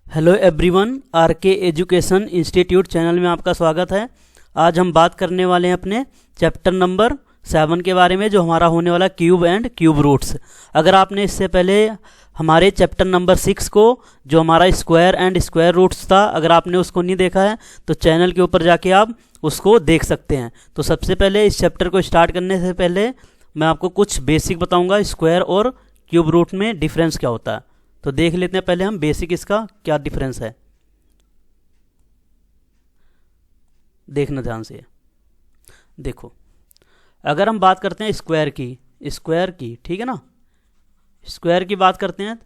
Hello everyone, RK education institute channel में आपका स्वागत है। आज हम बात करने वाले हैं अपने चैप्टर नंबर 7 के बारे में, जो हमारा होने वाला क्यूब एंड क्यूब रूट्स। अगर आपने इससे पहले हमारे चैप्टर नंबर 6 को, जो हमारा स्क्वायर एंड स्क्वायर रूट्स था, अगर आपने उसको नहीं देखा है तो चैनल के ऊपर जाके आप उसको देख सकते हैं। तो सबसे पहले इस चैप्टर को स्टार्ट करने से पहले मैं आपको कुछ बेसिक बताऊँगा, स्क्वायर और क्यूब रूट में डिफरेंस क्या होता है। तो देख लेते हैं पहले हम बेसिक इसका क्या डिफरेंस है। देखना ध्यान से, देखो अगर हम बात करते हैं स्क्वायर की, ठीक है ना, स्क्वायर की बात करते हैं।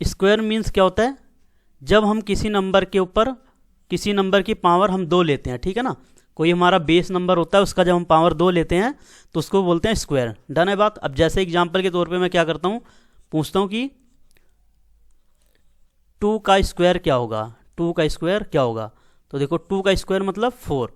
स्क्वायर मीन्स क्या होता है, जब हम किसी नंबर के ऊपर किसी नंबर की पावर हम 2 लेते हैं, ठीक है ना, कोई हमारा बेस नंबर होता है, उसका जब हम पावर 2 लेते हैं तो उसको बोलते हैं स्क्वायर। डन है बात। अब जैसे एग्जाम्पल के तौर पे मैं क्या करता हूँ, पूछता हूँ कि 2 का स्क्वायर क्या होगा, 2 का स्क्वायर क्या होगा। तो देखो 2 का स्क्वायर मतलब 4,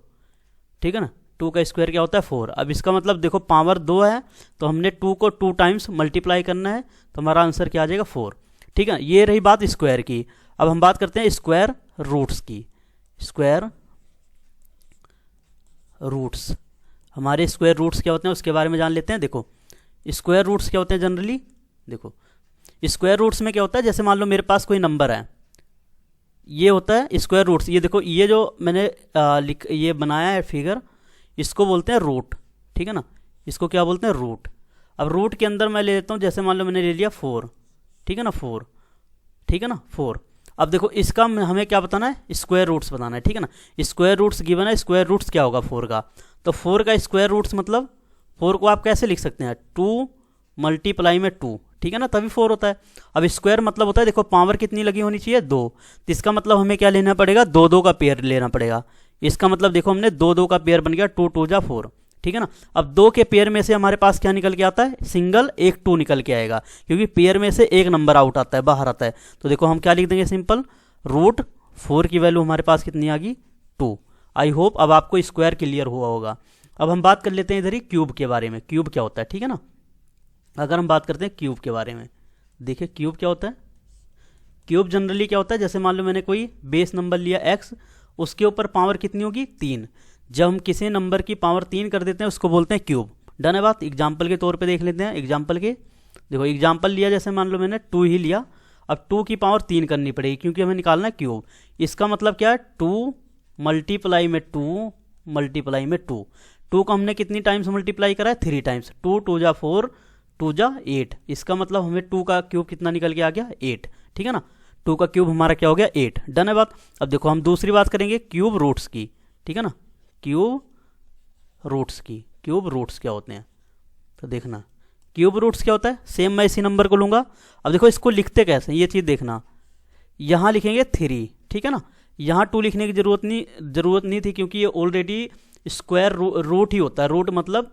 ठीक है ना, 2 का स्क्वायर क्या होता है 4। अब इसका मतलब देखो पावर 2 है तो हमने 2 को 2 टाइम्स मल्टीप्लाई करना है, तो हमारा आंसर क्या आ जाएगा 4, ठीक है। ये रही बात स्क्वायर की। अब हम बात करते हैं स्क्वायर रूट्स की। स्क्वायर रूट्स, हमारे स्क्वायर रूट्स क्या होते हैं उसके बारे में जान लेते हैं। देखो स्क्वायर रूट्स क्या होते हैं जनरली, देखो स्क्वायर रूट्स में क्या होता है, जैसे मान लो मेरे पास कोई नंबर है, ये होता है स्क्वायर रूट्स। ये देखो, ये जो मैंने ये बनाया है फिगर, इसको बोलते हैं रूट, ठीक है ना, इसको क्या बोलते हैं रूट। अब रूट के अंदर मैं ले लेता हूँ, जैसे मान लो मैंने ले लिया 4, ठीक है ना, 4, ठीक है ना, 4। अब देखो इसका हमें क्या बताना है, स्क्वायर रूट्स बताना है, ठीक है ना। स्क्वायर रूट्स गिवन है, स्क्वायर रूट्स क्या होगा 4 का। तो 4 का स्क्वायर रूट्स मतलब 4 को आप कैसे लिख सकते हैं, 2 मल्टीप्लाई में 2, ठीक है ना, तभी 4 होता है। अब स्क्वायर मतलब होता है, देखो पावर कितनी लगी होनी चाहिए 2, तो इसका मतलब हमें क्या लेना पड़ेगा, 2 का पेयर लेना पड़ेगा। इसका मतलब देखो हमने 2 का पेयर बन गया, 2 2 जा 4, ठीक है ना। अब 2 के पेयर में से हमारे पास क्या निकल के आता है, सिंगल, एक 2 निकल के आएगा, क्योंकि पेयर में से एक नंबर आउट आता है, बाहर आता है। तो देखो हम क्या लिख देंगे, सिंपल रूट 4 की वैल्यू हमारे पास कितनी आ गई 2। आई होप अब आपको स्क्वायर क्लियर हुआ होगा। अब हम बात कर लेते हैं इधर ही क्यूब के बारे में। क्यूब क्या होता है, ठीक है ना। अगर हम बात करते हैं क्यूब के बारे में, देखिए क्यूब क्या होता है। क्यूब जनरली क्या होता है, जैसे मान लो मैंने कोई बेस नंबर लिया x, उसके ऊपर पावर कितनी होगी 3। जब हम किसी नंबर की पावर 3 कर देते हैं उसको बोलते हैं क्यूब। डन है बात। एग्जाम्पल के तौर पे देख लेते हैं। एग्जाम्पल के देखो, एग्जाम्पल लिया, जैसे मान लो मैंने 2 ही लिया, अब 2 की पावर 3 करनी पड़ेगी क्योंकि हमें निकालना है क्यूब। इसका मतलब क्या है, 2 मल्टीप्लाई में 2 मल्टीप्लाई में 2। 2 को हमने कितनी टाइम्स मल्टीप्लाई करा है, 3 टाइम्स। 2 2 जा 4, 2 जा 8। इसका मतलब हमें 2 का क्यूब कितना निकल के आ गया 8, ठीक है ना। 2 का क्यूब हमारा क्या हो गया 8। डन है बात। अब देखो हम दूसरी बात करेंगे क्यूब रूट्स की, ठीक है ना, क्यूब रूट्स की। क्यूब रूट्स क्या होते हैं, तो देखना क्यूब रूट्स क्या होता है। सेम मैं इसी नंबर को लूँगा। अब देखो इसको लिखते कैसे, ये चीज़ देखना। यहाँ लिखेंगे 3, ठीक है ना, यहाँ 2 लिखने की जरूरत नहीं थी क्योंकि ये ऑलरेडी स्क्वायर रूट ही होता है। रूट मतलब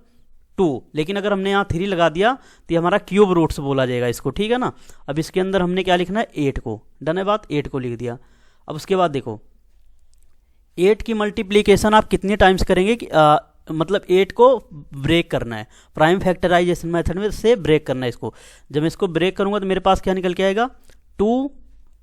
2, लेकिन अगर हमने यहाँ 3 लगा दिया तो ये हमारा क्यूब रूट्स बोला जाएगा इसको, ठीक है ना। अब इसके अंदर हमने क्या लिखना है 8 को। डन है बात, 8 को लिख दिया। अब उसके बाद देखो 8 की मल्टीप्लीकेशन आप कितनी टाइम्स करेंगे कि मतलब 8 को ब्रेक करना है, प्राइम फैक्टराइजेशन मेथड में से ब्रेक करना है इसको। जब मैं इसको ब्रेक करूंगा तो मेरे पास क्या निकल के आएगा, 2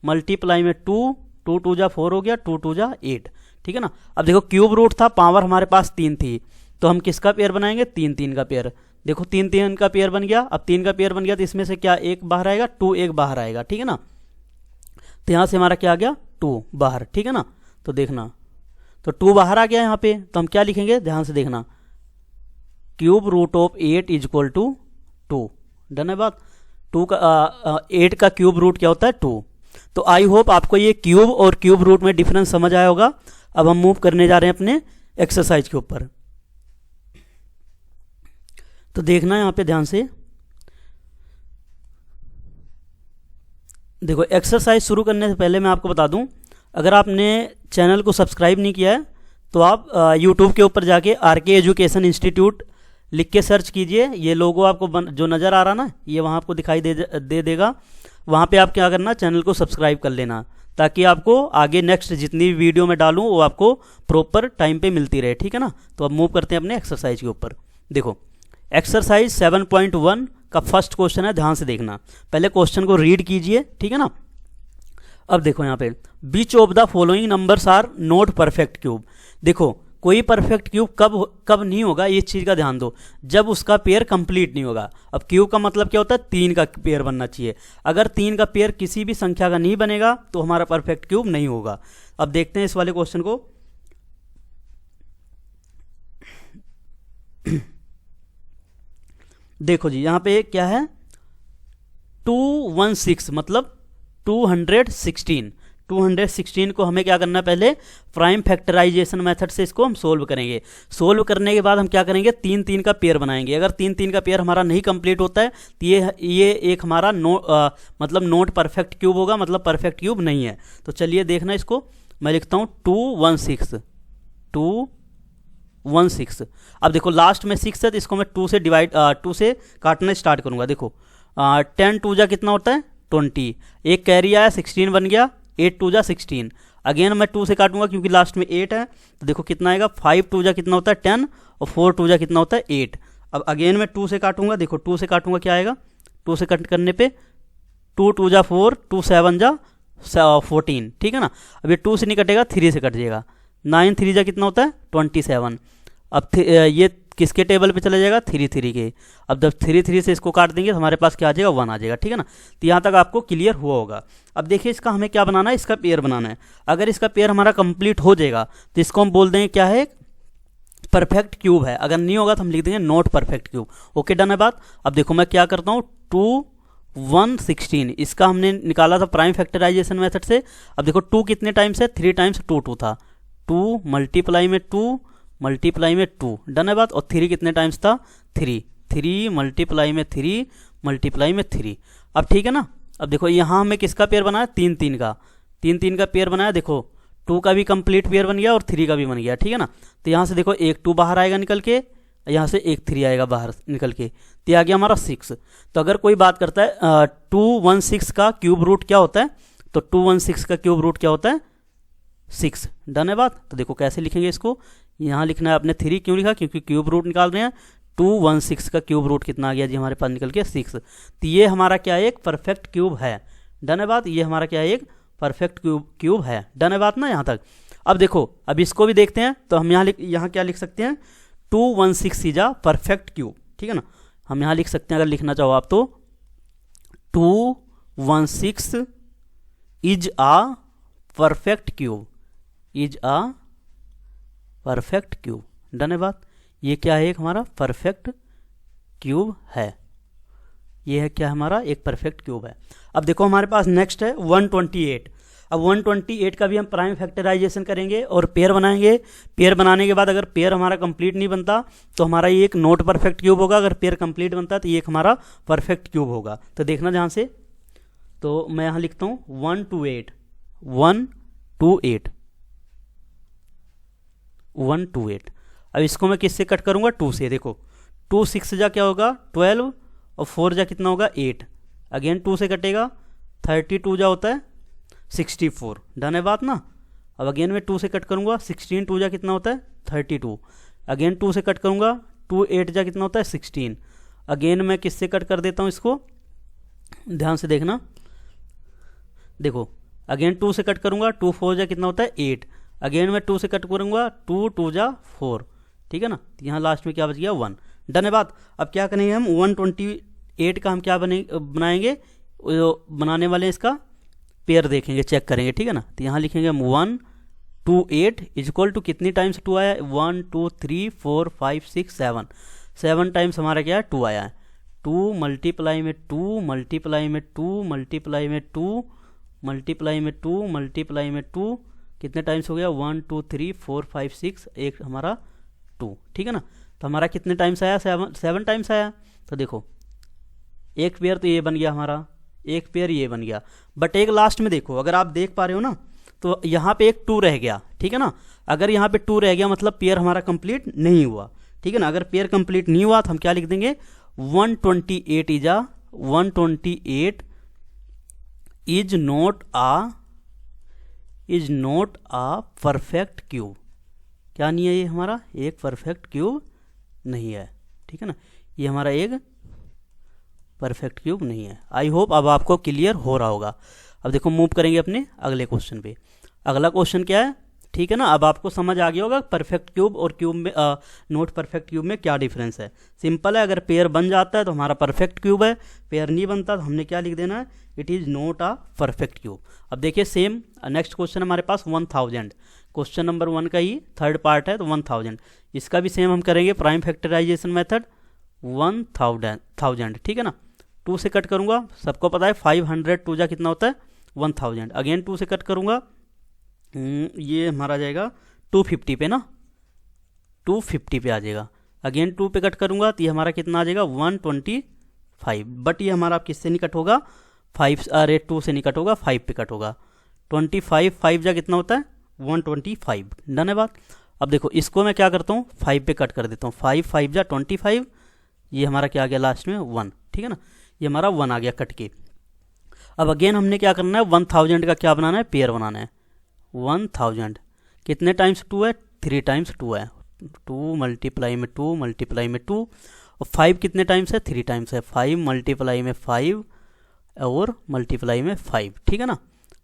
मल्टीप्लाई में 2, 2 2 जा 4 हो गया, 2 2 जा 8, ठीक है ना। अब देखो क्यूब रूट था, पावर हमारे पास 3 थी, तो हम किसका पेयर बनाएंगे, 3 3 का पेयर। देखो 3 3 का पेयर बन गया। अब 3 का पेयर बन गया तो इसमें से क्या एक बाहर आएगा, 2 एक बाहर आएगा, ठीक है ना। तो यहाँ से हमारा क्या आ गया 2 बाहर, ठीक है ना। तो देखना, तो 2 बाहर आ गया यहाँ पे, तो हम क्या लिखेंगे, ध्यान से देखना, cube root of 8 is equal to 2। Done है बात। 2 का 8 का क्यूब रूट क्या होता है 2। तो आई होप आपको ये क्यूब और क्यूब रूट में डिफरेंस समझ आया होगा। अब हम मूव करने जा रहे हैं अपने एक्सरसाइज के ऊपर। तो देखना यहाँ पे ध्यान से, देखो एक्सरसाइज शुरू करने से पहले मैं आपको बता दूं, अगर आपने चैनल को सब्सक्राइब नहीं किया है तो आप यूट्यूब के ऊपर जाके आरके एजुकेशन इंस्टीट्यूट लिख के सर्च कीजिए। ये लोगो आपको जो नज़र आ रहा ना, ये वहाँ आपको दिखाई दे देगा। वहाँ पे आप क्या करना, चैनल को सब्सक्राइब कर लेना, ताकि आपको आगे नेक्स्ट जितनी भी वीडियो में डालूँ वो आपको प्रॉपर टाइम पे मिलती रहे, ठीक है ना। तो अब मूव करते हैं अपने एक्सरसाइज के ऊपर। देखो एक्सरसाइज 7.1 का फर्स्ट क्वेश्चन है, ध्यान से देखना। पहले क्वेश्चन को रीड कीजिए, ठीक है ना। अब देखो यहाँ पे which of the following numbers are not perfect cube. देखो कोई परफेक्ट क्यूब कब कब नहीं होगा, इस चीज़ का ध्यान दो, जब उसका पेयर कंप्लीट नहीं होगा। अब क्यूब का मतलब क्या होता है, 3 का पेयर बनना चाहिए। अगर 3 का पेयर किसी भी संख्या का नहीं बनेगा तो हमारा परफेक्ट क्यूब नहीं होगा। अब देखते हैं इस वाले क्वेश्चन को। देखो जी यहाँ पे क्या है, 216 मतलब 216 को हमें क्या करना है, पहले प्राइम फैक्टराइजेशन मेथड से इसको हम सोल्व करेंगे। सोल्व करने के बाद हम क्या करेंगे, 3 का पेयर बनाएंगे। अगर 3 का पेयर हमारा नहीं कंप्लीट होता है तो ये एक हमारा मतलब नॉट परफेक्ट क्यूब होगा, मतलब परफेक्ट क्यूब नहीं है। तो चलिए देखना इसको, मैं लिखता हूँ 216। अब देखो लास्ट में 6 है तो इसको मैं 2 से काटना स्टार्ट करूंगा। देखो 10 2 जा कितना होता है 20, एक कैरी आया 16 बन गया, 8 2 जा 16। अगेन मैं 2 से काटूंगा क्योंकि लास्ट में 8 है, तो देखो कितना आएगा, 5 2 जा कितना होता है 10 और 4 2 जा कितना होता है 8। अब अगेन मैं 2 से काटूंगा, देखो 2 से काटूंगा क्या आएगा, 2 से कट करने पे 2 2 जा 4, 2 7 जा 14, ठीक है ना। अब ये 2 से नहीं कटेगा, 3 से कट जाएगा, 9 3 जा कितना होता है 27। अब ये किसके टेबल पे चला जाएगा, 3 के। अब जब 3 से इसको काट देंगे तो हमारे पास क्या आ जाएगा, 1 आ जाएगा, ठीक है ना। तो यहाँ तक आपको क्लियर हुआ होगा। अब देखिए इसका हमें क्या बनाना है, इसका पेयर बनाना है। अगर इसका पेयर हमारा कंप्लीट हो जाएगा तो इसको हम बोल देंगे क्या है, परफेक्ट क्यूब है। अगर नहीं होगा तो हम लिख देंगे not perfect cube. Okay done है बात। अब देखो मैं क्या करता हूँ, 216 इसका हमने निकाला था प्राइम फैक्टराइजेशन मेथड से। अब देखो 2 कितने टाइम्स है, 3 टाइम्स 2 था, 2 मल्टीप्लाई में 2 मल्टीप्लाई में 2, डन है बात। और 3 कितने टाइम्स था, 3 मल्टीप्लाई में 3 मल्टीप्लाई में 3। अब ठीक है ना। अब देखो यहाँ हमें किसका पेयर बनाया, 3 का पेयर बनाया। देखो 2 का भी कंप्लीट पेयर बन गया और 3 का भी बन गया, ठीक है ना। तो यहाँ से देखो एक 2 बाहर आएगा निकल के, यहाँ से एक 3 आएगा बाहर निकल के, तो आ गया हमारा 6। तो अगर कोई बात करता है 216 का क्यूब रूट क्या होता है, तो 216 का क्यूब रूट क्या होता है 6, डन है बात। तो देखो कैसे लिखेंगे इसको, यहाँ लिखना है आपने 3, क्यों लिखा, क्योंकि क्यूब रूट निकाल रहे हैं। 216 का क्यूब रूट कितना आ गया जी हमारे पास निकल के 6। तो ये हमारा क्या है, एक परफेक्ट क्यूब है, डन है बात। ये हमारा क्या है, एक परफेक्ट क्यूब है, डन है बात ना यहाँ तक। अब देखो अब इसको भी देखते हैं, तो हम यहाँ क्या लिख सकते हैं, 216 इज अ परफेक्ट क्यूब, ठीक है ना। हम यहाँ लिख सकते हैं अगर लिखना चाहो आप तो 216 is a perfect cube, is a perfect cube, done है बात। ये क्या है, एक हमारा परफेक्ट क्यूब है, ये है क्या हमारा एक परफेक्ट क्यूब है। अब देखो हमारे पास नेक्स्ट है 128। अब 128 का भी हम प्राइम फैक्टराइजेशन करेंगे और पेयर बनाएंगे। पेयर बनाने के बाद अगर पेयर हमारा कंप्लीट नहीं बनता तो हमारा ये एक नॉट परफेक्ट क्यूब होगा, अगर पेयर कंप्लीट बनता है तो ये एक हमारा परफेक्ट क्यूब होगा। तो देखना ध्यान से, तो मैं यहाँ लिखता हूँ 128 128। अब इसको मैं किससे कट करूंगा, 2 से। देखो 2 6 जा क्या होगा 12 और 4 जा कितना होगा 8। अगेन 2 से कटेगा, 32 जा होता है 64, डन है बात ना। अब अगेन मैं 2 से कट करूंगा, 16 2 जा कितना होता है 32। अगेन 2 से कट करूंगा, 2 8 जा कितना होता है 16। अगेन मैं किससे कट कर देता हूँ इसको, ध्यान से देखना। देखो अगेन 2 से कट करूंगा, 2 4 जा कितना होता है 8। अगेन मैं 2 से कट करूंगा, 2 2 जा 4, ठीक है ना। तो यहाँ लास्ट में क्या बच गया 1, डन है बात। अब क्या करेंगे हम 128 का हम क्या बनाएंगे, बनाने वाले इसका पेयर देखेंगे, चेक करेंगे, ठीक है ना। तो यहाँ लिखेंगे हम 128 इज इक्वल टू कितनी टाइम्स 2 आया है, 1 2 3 4 5 6 7 टाइम्स हमारा क्या है 2 आया है। 2 मल्टीप्लाई में 2 मल्टीप्लाई में 2 मल्टीप्लाई में 2 मल्टीप्लाई में 2 मल्टीप्लाई में 2 कितने टाइम्स हो गया 1 2 3 4 5 6, एक हमारा 2, ठीक है ना। तो हमारा कितने टाइम्स आया, 7 टाइम्स आया। तो देखो एक पेयर तो ये बन गया हमारा, एक पेयर ये बन गया, बट एक लास्ट में देखो, अगर आप देख पा रहे हो ना, तो यहाँ पे एक 2 रह गया, ठीक है ना। अगर यहाँ पे 2 रह गया मतलब पेयर हमारा कंप्लीट नहीं हुआ, ठीक है ना। अगर पेयर कंप्लीट नहीं हुआ तो हम क्या लिख देंगे 128 is not a perfect cube. क्या नहीं है ये हमारा एक परफेक्ट क्यूब नहीं है, ठीक है ना। ये हमारा एक परफेक्ट क्यूब नहीं है। आई होप अब आपको क्लियर हो रहा होगा। अब देखो मूव करेंगे अपने अगले क्वेश्चन पे। अगला क्वेश्चन क्या है, ठीक है ना। अब आपको समझ आ गया होगा परफेक्ट क्यूब और क्यूब में नॉट परफेक्ट क्यूब में क्या डिफरेंस है। सिंपल है, अगर पेयर बन जाता है तो हमारा परफेक्ट क्यूब है, पेयर नहीं बनता तो हमने क्या लिख देना है, it is not a perfect cube. अब देखिए सेम नेक्स्ट क्वेश्चन हमारे पास 1000, क्वेश्चन नंबर 1 का ही थर्ड पार्ट है तो 1000, इसका भी सेम हम करेंगे प्राइम फैक्टराइजेशन मेथड 1000, ठीक है ना। 2 से कट करूँगा, सबको पता है 500 2 जा कितना होता है 1000, अगेन 2 से कट करूँगा, ये हमारा आ जाएगा 250 पे ना, 250 पे आ जाएगा। अगेन 2 पे कट करूँगा तो ये हमारा कितना आ जाएगा 125, बट ये हमारा आप किससे नहीं कट होगा 5 अरे 2 से नहीं कट होगा, 5 पे कट होगा। 25 5 जा कितना होता है 125, डन है बात। अब देखो इसको मैं क्या करता हूँ 5 पे कट कर देता हूँ, 5 5 जा 25, ये हमारा क्या आ गया लास्ट में 1, ठीक है ना, ये हमारा 1 आ गया कट के। अब अगेन हमने क्या करना है 1000 का क्या बनाना है, पेयर बनाना है। 1000 कितने टाइम्स 2 है, 3 टाइम्स 2 है, 2 मल्टीप्लाई में 2 मल्टीप्लाई में 2, और 5 कितने टाइम्स है 3 टाइम्स है, 5 मल्टीप्लाई में 5 और मल्टीप्लाई में 5, ठीक है ना।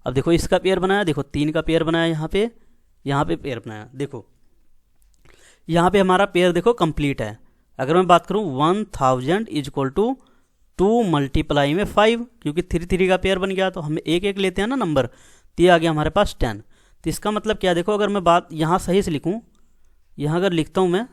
अब देखो इसका पेयर बनाया, देखो 3 का पेयर बनाया, यहाँ पे पेयर बनाया, देखो यहाँ पे हमारा पेयर देखो कंप्लीट है। अगर मैं बात करूँ 1000 इज इक्वल टू 2 मल्टीप्लाई में 5, क्योंकि 3 3 का पेयर बन गया तो हम एक एक लेते हैं ना नंबर, तो ये आ गया हमारे पास 10। तो इसका मतलब क्या, देखो अगर मैं बात यहाँ सही से लिखूँ, यहाँ अगर लिखता हूँ मैं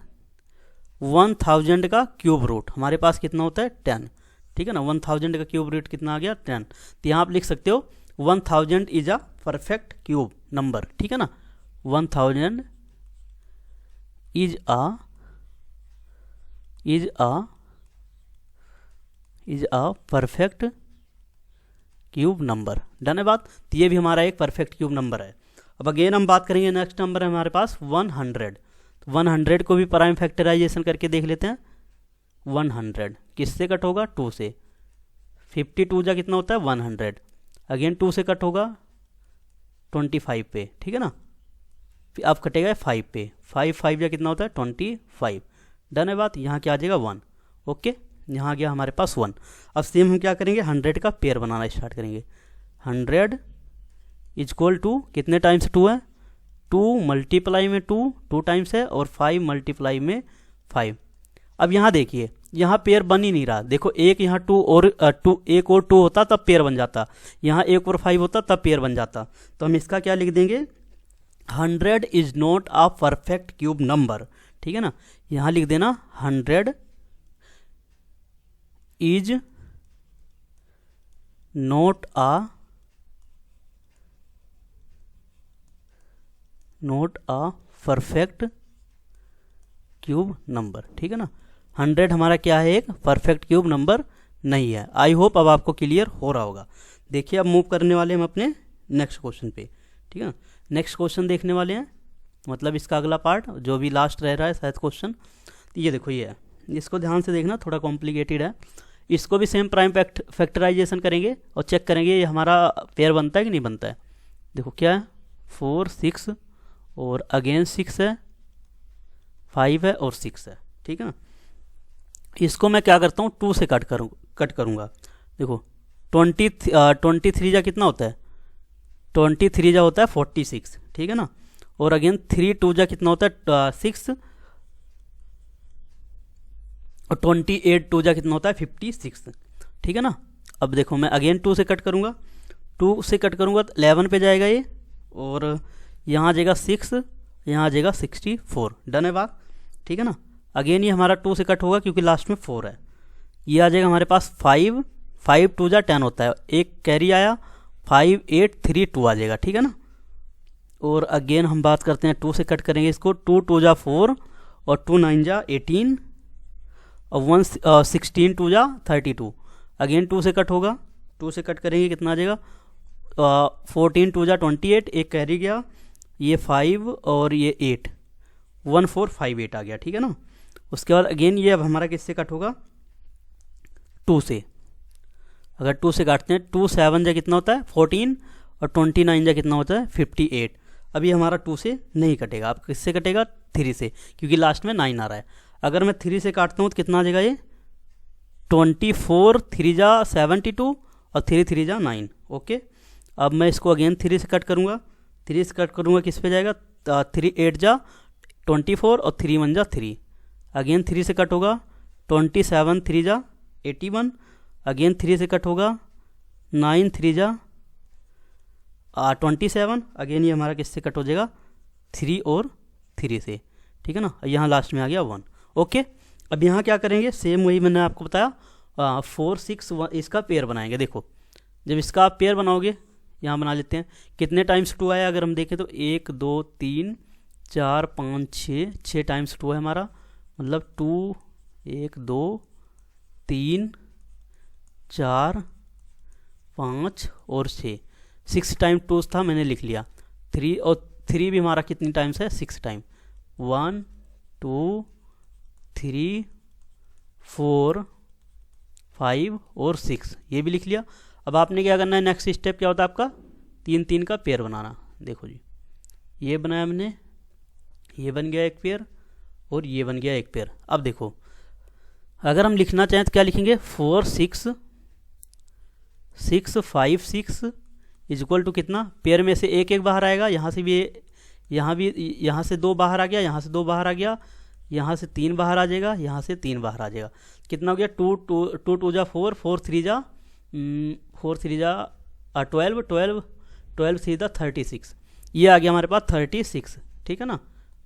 1000 का क्यूब रूट हमारे पास कितना होता है 10, ठीक है ना। 1000 का क्यूब रूट कितना आ गया 10, तो यहाँ आप लिख सकते हो 1000 is a perfect cube number, ठीक है ना। 1000 is a perfect cube number, done है बात। तो ये भी हमारा एक परफेक्ट क्यूब नंबर है। अब अगेन हम बात करेंगे, नेक्स्ट नंबर है हमारे पास 100, तो 100 को भी प्राइम फैक्टराइजेशन करके देख लेते हैं। 100 किससे कट होगा 2 से, 52 जा कितना होता है 100, अगेन 2 से कट होगा 25 पे, ठीक है ना, फिर अब कटेगा 5 पे, 5 5 जा कितना होता है 25, डन है बात। यहाँ क्या आ जाएगा 1, ओके, यहाँ आ गया हमारे पास 1। अब सेम हम क्या करेंगे 100 का पेयर बनाना स्टार्ट करेंगे। 100 इज इक्वल टू कितने टाइम्स 2 है, 2 मल्टीप्लाई में 2 2 टाइम्स है, और 5 मल्टीप्लाई में 5। अब यहाँ देखिए यहाँ पेयर बन ही नहीं रहा, देखो एक यहाँ 2 और 2 एक और 2 होता तब पेयर बन जाता, यहाँ 1 और 5 होता तब पेयर बन जाता। तो हम इसका क्या लिख देंगे 100 is not a perfect cube number, ठीक है ना। यहाँ लिख देना 100 is not a perfect cube number, ठीक है ना। 100 हमारा क्या है, एक परफेक्ट क्यूब नंबर नहीं है। आई होप अब आपको क्लियर हो रहा होगा। देखिए अब मूव करने वाले हम अपने नेक्स्ट क्वेश्चन पे, ठीक है ना। नेक्स्ट क्वेश्चन देखने वाले हैं, मतलब इसका अगला पार्ट जो भी लास्ट रह रहा है शायद क्वेश्चन, तो ये देखो ये है, इसको ध्यान से देखना, थोड़ा कॉम्प्लिकेटेड है। इसको भी सेम प्राइम फैक्टराइजेशन करेंगे और चेक करेंगे ये हमारा पेयर बनता है कि नहीं बनता है। देखो क्या है 4 6 और अगेन 6 है, 5 है और 6 है, ठीक है ना। इसको मैं क्या करता हूँ 2 से कट करूँगा। देखो 23 जा कितना होता है 23 जा होता है 46, ठीक है ना, और अगेन 3 2 जा कितना होता है 6, और 28 2 जा कितना होता है 56, ठीक है ना। अब देखो मैं अगेन 2 से कट करूँगा, 2 से कट करूँगा तो 11 पे जाएगा ये, और यहाँ आ जाएगा 6, यहाँ आ जाएगा 64, डन है बात, ठीक है ना। अगेन ये हमारा 2 से कट होगा क्योंकि लास्ट में 4 है, ये आ जाएगा हमारे पास 5 5 2 जा 10 होता है, एक कैरी आया 5 8 3 2 आ जाएगा, ठीक है ना। और अगेन हम बात करते हैं 2 से कट करेंगे इसको, 2 2 जा 4 और 2 9 जा 18 और 16 2 जा 32, अगेन 2 से कट होगा, 2 से कट करेंगे कितना आ जाएगा 14 2 जा 28, एक कैरी गया, ये 5 और ये 8 1458 आ गया, ठीक है ना। उसके बाद अगेन ये अब हमारा किससे कट होगा 2 से, अगर 2 से काटते हैं 2 7 जा कितना होता है 14 और 29 जा कितना होता है 58। अभी हमारा 2 से नहीं कटेगा, अब किससे कटेगा 3 से, क्योंकि लास्ट में 9 आ रहा है। अगर मैं 3 से काटता हूँ तो कितना आ जाएगा ये 24 3 जा 72 और 3 3 जा 9, ओके। अब मैं इसको अगेन 3 से कट करूँगा, 3 से कट करूँगा किस पे जाएगा, 3 8 जा 24 और 3 1 जा 3, अगेन 3 से कट होगा 27 3 जा 81, अगेन 3 से कट होगा 9 3 जा 27, अगेन ये हमारा किससे कट हो जाएगा 3 और 3 से, ठीक है ना। यहाँ लास्ट में आ गया 1। ओके, अब यहाँ क्या करेंगे, सेम वही मैंने आपको बताया 4 6 1 इसका पेयर बनाएंगे। देखो जब इसका आप पेयर बनाओगे, यहाँ बना लेते हैं, कितने टाइम्स 2 आया अगर हम देखें तो 1 2 3 4 5 6 टाइम्स 2 है हमारा, मतलब 2 1 2 3 4 5 और 6 टाइम 2 था, मैंने लिख लिया। 3 और 3 भी हमारा कितनी टाइम्स है, 6 टाइम, 1 2 3 4 5 और 6, ये भी लिख लिया। अब आपने क्या करना है, नेक्स्ट स्टेप क्या होता है आपका, 3 3 का पेयर बनाना। देखो जी, ये बनाया हमने, ये बन गया एक पेयर और ये बन गया एक पेयर। अब देखो अगर हम लिखना चाहें तो क्या लिखेंगे, 4 6 6 5 6 इज इक्वल टू कितना, पेयर में से एक एक बाहर आएगा, यहाँ से भी यहाँ से 2 बाहर आ गया, यहाँ से 2 बाहर आ गया, यहाँ से 3 बाहर आ जाएगा, यहाँ से 3 बाहर आ जाएगा। कितना हो गया, 2 2 जा 4 4 3 जा 12 12 12 3 जा 36, ये आ गया हमारे पास 36, ठीक है ना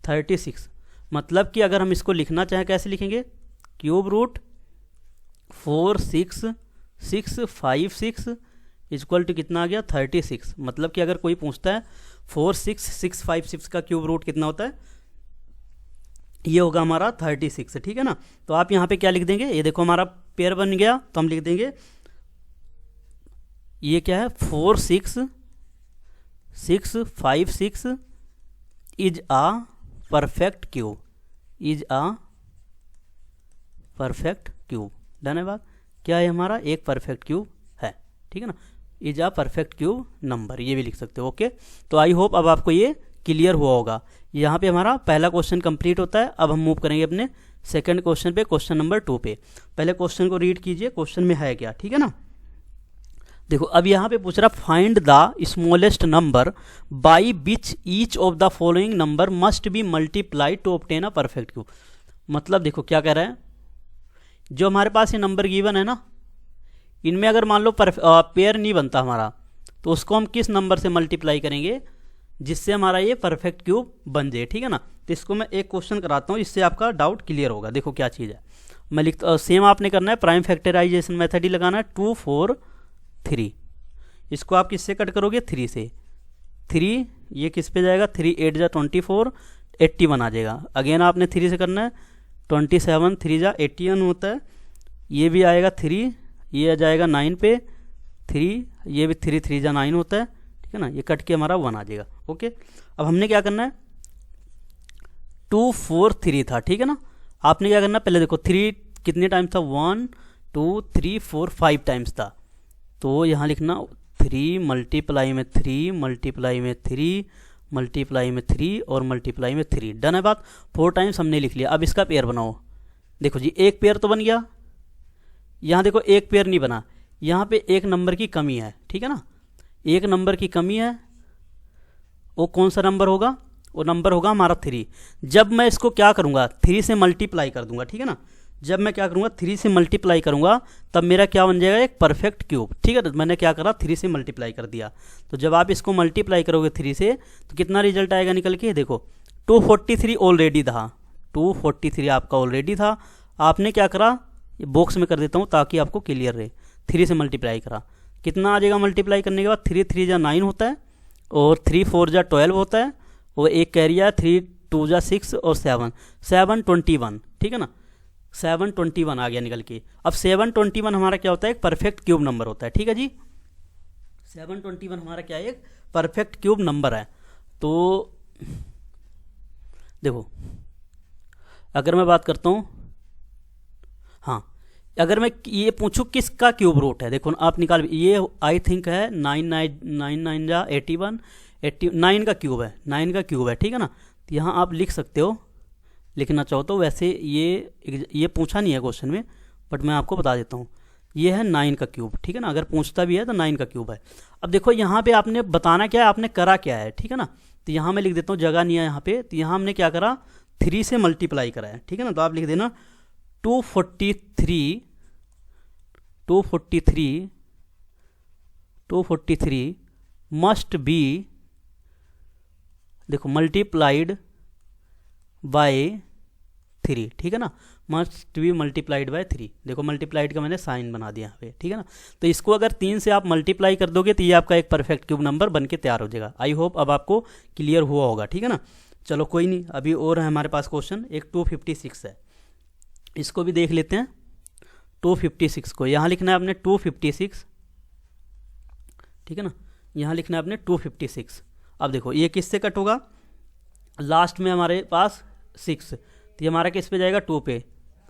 36। मतलब कि अगर हम इसको लिखना चाहें कैसे लिखेंगे, क्यूब रूट 4 6 6 5 6 इक्वल टू कितना आ गया 36। मतलब कि अगर कोई पूछता है 4 6 6 5 6 का क्यूब रूट कितना होता है, ये होगा हमारा 36, ठीक है ना। तो आप यहाँ पे क्या लिख देंगे, ये देखो हमारा पेयर बन गया, तो हम लिख देंगे ये क्या है, 4 6 6 5 6 is a perfect cube, is a perfect cube. धन्यवाद, क्या है हमारा, एक परफेक्ट क्यूब है, ठीक है ना, is a perfect cube number, ये भी लिख सकते हो। ओके, तो आई होप अब आपको ये क्लियर हुआ होगा। यहाँ पे हमारा पहला क्वेश्चन कंप्लीट होता है। अब हम मूव करेंगे अपने सेकंड क्वेश्चन पे, क्वेश्चन नंबर 2 पे। पहले क्वेश्चन को रीड कीजिए, क्वेश्चन में है क्या, ठीक है ना। देखो अब यहाँ पे पूछ रहा, find the smallest number by which each of the following number must be multiplied to obtain a perfect cube. मतलब देखो क्या कह रहा है, जो हमारे पास ये नंबर गिवन है ना, इनमें अगर मान लो पेयर नहीं बनता हमारा, तो उसको हम किस नंबर से मल्टीप्लाई करेंगे जिससे हमारा ये परफेक्ट क्यूब बन जाए, ठीक है ना। तो इसको मैं एक क्वेश्चन कराता हूँ, इससे आपका डाउट क्लियर होगा। देखो क्या चीज़ है, मैं लिखता सेम आपने करना है, प्राइम फैक्टराइजेशन मेथड ही लगाना है। 2 4 3, इसको आप किससे कट करोगे, 3 से। 3 ये किस पे जाएगा, 3 8 जा 24 81 आ जाएगा। अगेन आपने 3 से करना है, 27 3 जा 81 होता है, ये भी आएगा 3, ये आ जाएगा 9 पे 3, ये भी 3 3 जा 9 होता है, ठीक है ना, ये कट के हमारा 1 आ जाएगा। ओके, अब हमने क्या करना है, 2 4 3 था, ठीक है ना। आपने क्या करना, पहले देखो 3 कितने टाइम्स था, 1 2 3 4 5 टाइम्स था, तो यहाँ लिखना 3 मल्टीप्लाई में 3 मल्टीप्लाई में 3 मल्टीप्लाई में 3 और मल्टीप्लाई में 3। डन है बात, 4 टाइम्स हमने लिख लिया। अब इसका पेयर बनाओ। देखो जी, एक पेयर तो बन गया, यहाँ देखो एक पेयर नहीं बना, यहाँ पे एक नंबर की कमी है, ठीक है ना, एक नंबर की कमी है। वो कौन सा नंबर होगा, वो नंबर होगा हमारा 3। जब मैं इसको क्या करूँगा, 3 से मल्टीप्लाई कर दूंगा, ठीक है ना। जब मैं क्या करूँगा, 3 से मल्टीप्लाई करूँगा, तब मेरा क्या बन जाएगा, एक परफेक्ट क्यूब, ठीक है। तो मैंने क्या करा, 3 से मल्टीप्लाई कर दिया। तो जब आप इसको मल्टीप्लाई करोगे 3 से, तो कितना रिजल्ट आएगा निकल के, देखो 243 ऑलरेडी था, 243 आपका ऑलरेडी था। आपने क्या करा, बॉक्स में कर देता हूँ ताकि आपको क्लियर रहे, 3 से मल्टीप्लाई करा, कितना आ जाएगा मल्टीप्लाई करने के बाद, 3 3 जा 9 होता है, और 3 4 जा 12 होता है, और एक कैरी है 3 2 जा 6 और 7 21, ठीक है ना, 721 आ गया निकल के। अब 721 हमारा क्या होता है, एक परफेक्ट क्यूब नंबर होता है, ठीक है जी। 721 हमारा क्या है, एक परफेक्ट क्यूब नंबर है। तो देखो अगर मैं बात करता हूँ, हाँ, अगर मैं ये पूछूं किसका क्यूब रूट है, देखो आप निकाल, ये आई थिंक है 9 जा 81 89 का क्यूब है, 9 का क्यूब है, ठीक है ना। तो यहाँ आप लिख सकते हो, लिखना चाहो तो। वैसे ये पूछा नहीं है क्वेश्चन में, बट मैं आपको बता देता हूँ। ये है 9 का क्यूब, ठीक है ना, अगर पूछता भी है तो 9 का क्यूब है। अब देखो यहाँ पे आपने बताना क्या है, आपने करा क्या है, ठीक है ना। तो यहाँ मैं लिख देता हूँ, जगह नहीं है यहाँ पे, तो यहाँ हमने क्या करा, 3 से मल्टीप्लाई करा है, ठीक है ना। तो आप लिख देना 243 मस्ट बी, देखो मल्टीप्लाइड बाय 3, ठीक है ना, मस्ट बी मल्टीप्लाइड बाय 3। देखो मल्टीप्लाइड का मैंने साइन बना दिया यहाँ पे, ठीक है ना। तो इसको अगर 3 से आप मल्टीप्लाई कर दोगे तो ये आपका एक परफेक्ट क्यूब नंबर बन के तैयार हो जाएगा। आई होप अब आपको क्लियर हुआ होगा, ठीक है ना। चलो कोई नहीं, अभी और है हमारे पास क्वेश्चन, एक 256 है, इसको भी देख लेते हैं। 256 को यहाँ लिखना है आपने 256, ठीक है ना, यहाँ लिखना है आपने 256। अब देखो ये किससे कट होगा, लास्ट में हमारे पास 6, तो ये हमारा किस पे जाएगा, 2 पे,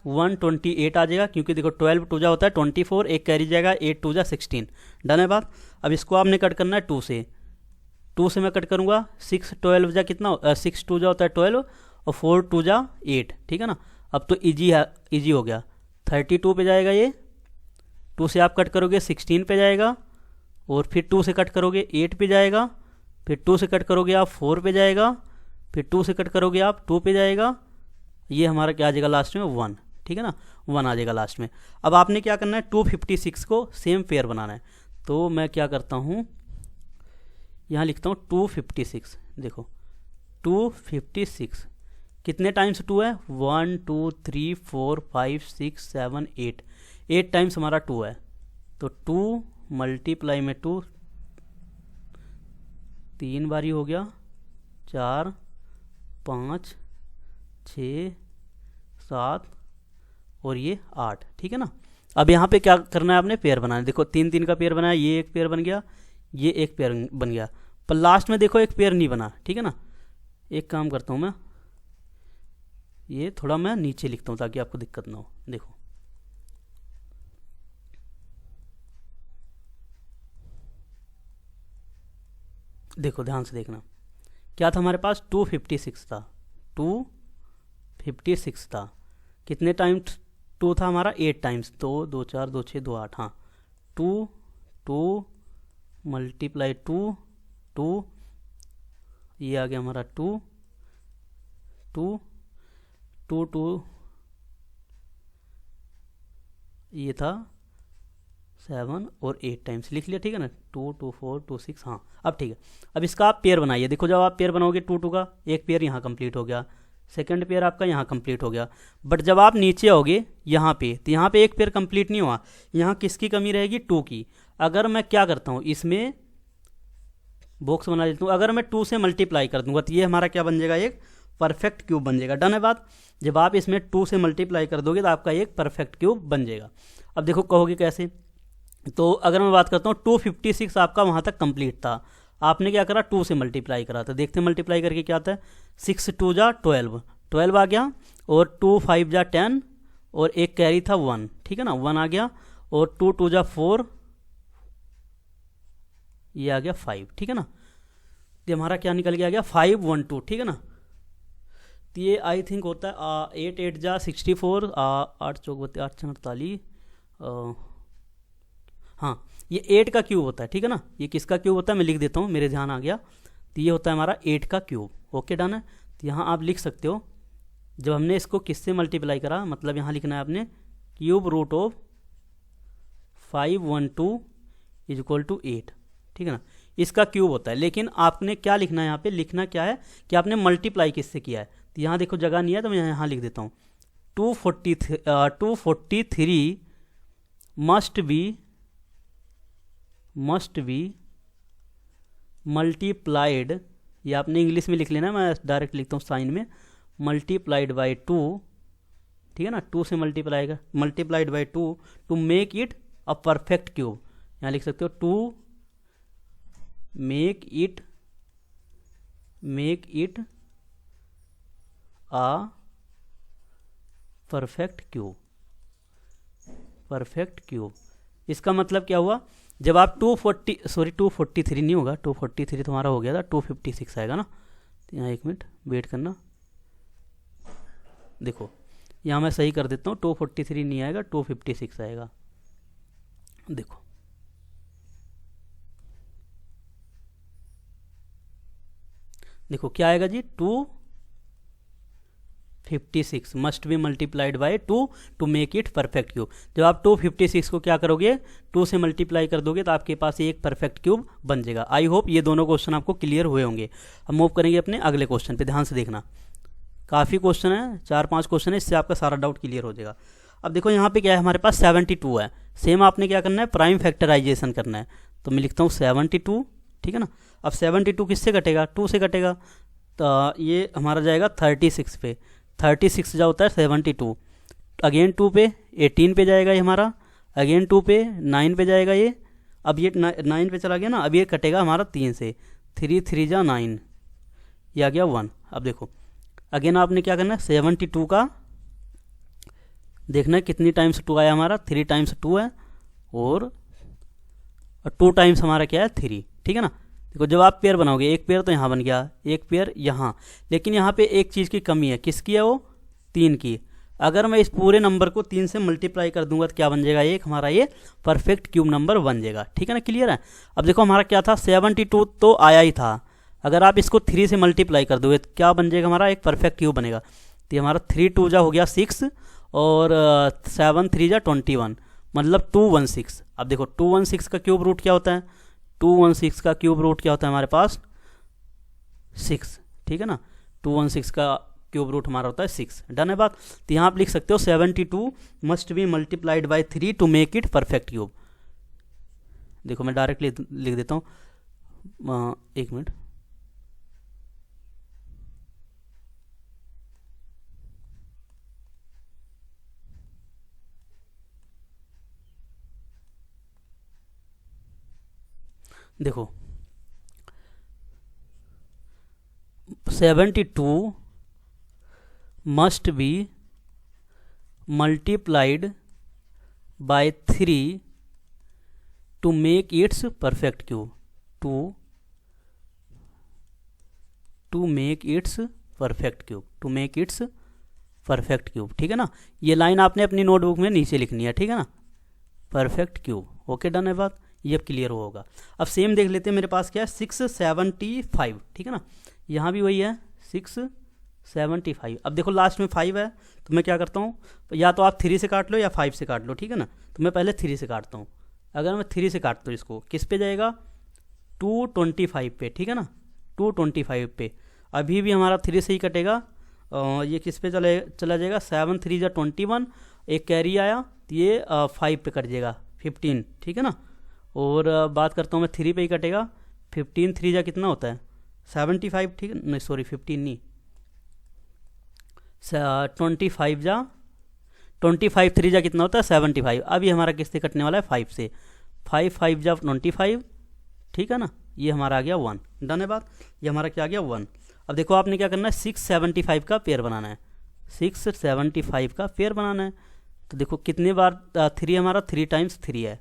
128 आ जाएगा, क्योंकि देखो 12 टू जा होता है 24, एक कैरी जाएगा, 8 टू जा 16, डन है बात। अब इसको आपने कट करना है 2 से, 2 से मैं कट करूँगा, 6 12 जा कितना, 6 टू जा होता है 12 और 4 टू जा 8, ठीक है ना। अब तो ईजी है, ईजी हो गया, 32 पे जाएगा ये, 2 से आप कट करोगे 16 पे जाएगा, और फिर 2 से कट करोगे 8 पे जाएगा, फिर 2 से कट करोगे आप 4 पे जाएगा, फिर 2 से कट करोगे आप 2 पे जाएगा, ये हमारा क्या आ जाएगा लास्ट में 1, ठीक है ना, 1 आ जाएगा लास्ट में। अब आपने क्या करना है, 256 को सेम पेयर बनाना है। तो मैं क्या करता हूँ, यहाँ लिखता हूँ 256, देखो 256 कितने टाइम्स 2 है, 1 2 3 4 5 6 7 8, 8 टाइम्स हमारा 2 है। तो 2 मल्टीप्लाई में 2 3 बारी हो गया, 4 5 6 7 और ये 8, ठीक है ना। अब यहाँ पे क्या करना है, आपने पेयर बनाना है। देखो 3 3 का पेयर बनाया, ये एक पेयर बन गया, ये एक पेयर बन गया, पर लास्ट में देखो एक पेयर नहीं बना, ठीक है ना। एक काम करता हूँ मैं, ये थोड़ा मैं नीचे लिखता हूँ ताकि आपको दिक्कत ना हो। देखो देखो ध्यान से देखना, क्या था हमारे पास, 256 था, 256 था, कितने टाइम्स 2 था हमारा, 8 टाइम्स, 2 2 4 2 6 2 8, हाँ 2 2 मल्टीप्लाई 2 2, ये आ गया हमारा 2 2 2 2, ये था 7 और 8 टाइम्स लिख लिया, ठीक है ना, 2 2 4 2 6, हाँ अब ठीक है। अब इसका आप पेयर बनाइए, देखो जब आप पेयर बनाओगे 2 2 का एक पेयर यहाँ कंप्लीट हो गया, सेकंड पेयर आपका यहाँ कंप्लीट हो गया, बट जब आप नीचे आओगे यहाँ पे, तो यहाँ पे एक पेयर कंप्लीट नहीं हुआ, यहाँ किसकी कमी रहेगी, 2 की। अगर मैं क्या करता हूँ, इसमें बॉक्स बना देता हूँ, अगर मैं 2 से मल्टीप्लाई कर दूंगा तो ये हमारा क्या बन जाएगा, एक परफेक्ट क्यूब बन जाएगा, डन है बात। जब आप इसमें 2 से मल्टीप्लाई कर दोगे तो आपका एक परफेक्ट क्यूब बन जाएगा। अब देखो कहोगे कैसे, तो अगर मैं बात करता हूँ 256 आपका वहाँ तक कंप्लीट था, आपने क्या करा, 2 से मल्टीप्लाई करा, तो देखते मल्टीप्लाई करके क्या आता है, 6 2 जा 12, 12 आ गया, और 2 5 जा 10, और एक कैरी था 1, ठीक है ना, 1 आ गया, और 2 2 जा 4, ये आ गया 5, ठीक है ना। ये हमारा क्या निकल के आ गया 5 1 2, ठीक है ना। तो ये आई थिंक होता है 8 8 जा 64, 8 चौक 8 48, हाँ ये 8 का क्यूब होता है, ठीक है ना। ये किसका क्यूब होता है, मैं लिख देता हूँ, मेरे ध्यान आ गया, तो ये होता है हमारा 8 का क्यूब, ओके डन है। तो यहाँ आप लिख सकते हो, जब हमने इसको किससे मल्टीप्लाई करा, मतलब यहाँ लिखना है आपने cube root of 512 is equal to 8, ठीक है ना, इसका क्यूब होता है। लेकिन आपने क्या लिखना है, यहाँ पे लिखना क्या है कि आपने मल्टीप्लाई किससे किया है। तो यहाँ देखो जगह नहीं है, तो मैं यहाँ लिख देता हूँ 243 मस्ट बी मल्टीप्लाइड, ये आपने इंग्लिश में लिख लेना, मैं डायरेक्ट लिखता हूँ साइन में, मल्टीप्लाइड बाई 2, ठीक है ना, 2 से multiplied by 2 to make it a perfect cube. यहाँ लिख सकते हो to make it a perfect cube. इसका मतलब क्या हुआ, जब आप 243 नहीं होगा, 243 तुम्हारा हो गया था, 256 आएगा ना। तो यहाँ एक मिनट वेट करना, देखो यहाँ मैं सही कर देता हूँ, 243 नहीं आएगा, 256 आएगा, देखो देखो क्या आएगा जी, 256 must be multiplied by 2 to make it perfect cube. जब आप 256 को क्या करोगे, 2 से मल्टीप्लाई कर दोगे तो आपके पास एक परफेक्ट क्यूब बन जाएगा। आई होप ये दोनों क्वेश्चन आपको क्लियर हुए होंगे। हम मूव करेंगे अपने अगले क्वेश्चन पे, ध्यान से देखना। काफ़ी क्वेश्चन है, 4-5 क्वेश्चन है, इससे आपका सारा डाउट क्लियर हो जाएगा। अब देखो यहाँ पे क्या है, हमारे पास 72 है। सेम आपने क्या करना है, प्राइम फैक्टराइजेशन करना है। तो मैं लिखता हूँ 72, ठीक है ना। अब 72 किससे कटेगा, 2 से कटेगा, तो ये हमारा जाएगा 36 पे। 36 जो होता है 72, अगेन 2 पे 18 पे जाएगा ये हमारा, अगेन 2 पे 9 पे जाएगा ये। अब ये 9 पे चला गया ना, अब ये कटेगा हमारा 3 से, 3 3 जा 9, ये आ गया 1। अब देखो अगेन आपने क्या करना है, 72 का देखना है कितनी टाइम्स 2 आया हमारा, 3 टाइम्स 2 है, और 2 टाइम्स हमारा क्या है 3, ठीक है ना। देखो जब आप पेयर बनाओगे, एक पेयर तो यहाँ बन गया, एक पेयर यहाँ, लेकिन यहाँ पे एक चीज़ की कमी है, किसकी है वो, 3 की। अगर मैं इस पूरे नंबर को 3 से मल्टीप्लाई कर दूंगा तो क्या बन जाएगा, एक हमारा ये परफेक्ट क्यूब नंबर बन जाएगा, ठीक है ना, क्लियर है। अब देखो हमारा क्या था, 72 तो आया ही था, अगर आप इसको 3 से मल्टीप्लाई कर दोगे तो क्या बन जाएगा, हमारा एक परफेक्ट क्यूब बनेगा। तो ये हमारा 3 2 जा हो गया 6, और 7 3 जा 21, मतलब 216। अब देखो 216 का क्यूब रूट क्या होता है, 216 का क्यूब रूट क्या होता है हमारे पास 6, ठीक है ना। 216 का क्यूब रूट हमारा होता है 6, डन है बात। तो यहाँ आप लिख सकते हो 72 must be multiplied by 3 to make it perfect cube. देखो मैं डायरेक्टली लिख देता हूँ, एक मिनट, देखो 72 must be multiplied by 3 to make its perfect cube, to make its perfect cube, to make its perfect cube, ठीक है ना। ये लाइन आपने अपनी नोटबुक में नीचे लिखनी है, ठीक है ना, परफेक्ट क्यूब। ओके डन है बात, ये अब क्लियर होगा। अब सेम देख लेते हैं, मेरे पास क्या है 675, ठीक है ना, यहाँ भी वही है 675। अब देखो लास्ट में 5 है, तो मैं क्या करता हूँ, या तो आप 3 से काट लो या 5 से काट लो, ठीक है ना। तो मैं पहले 3 से काटता हूँ। अगर मैं 3 से काटता हूँ इसको, किस पे जाएगा, 225 पे, ठीक है ना, 225 पे। अभी भी हमारा 3 से ही कटेगा, ये किस पे चला जाएगा, 7 3 जा 21, एक कैरी आया तो ये 5 पे कट जाएगा 15, ठीक है ना। और बात करता हूँ मैं 3 पे ही कटेगा, 15 3 जा कितना होता है 75, ठीक है, नहीं सॉरी 15 नहीं, 25 जा 25 3 जा कितना होता है 75। अभी हमारा किससे कटने वाला है 5 से, 5 5 जा 25, ठीक है ना, ये हमारा आ गया 1, डन है बात। ये हमारा क्या आ गया 1। अब देखो आपने क्या करना है, 675 का पेयर बनाना है, 675 का पेयर बनाना है। तो देखो कितने बार 3 हमारा 3 टाइम्स 3 है,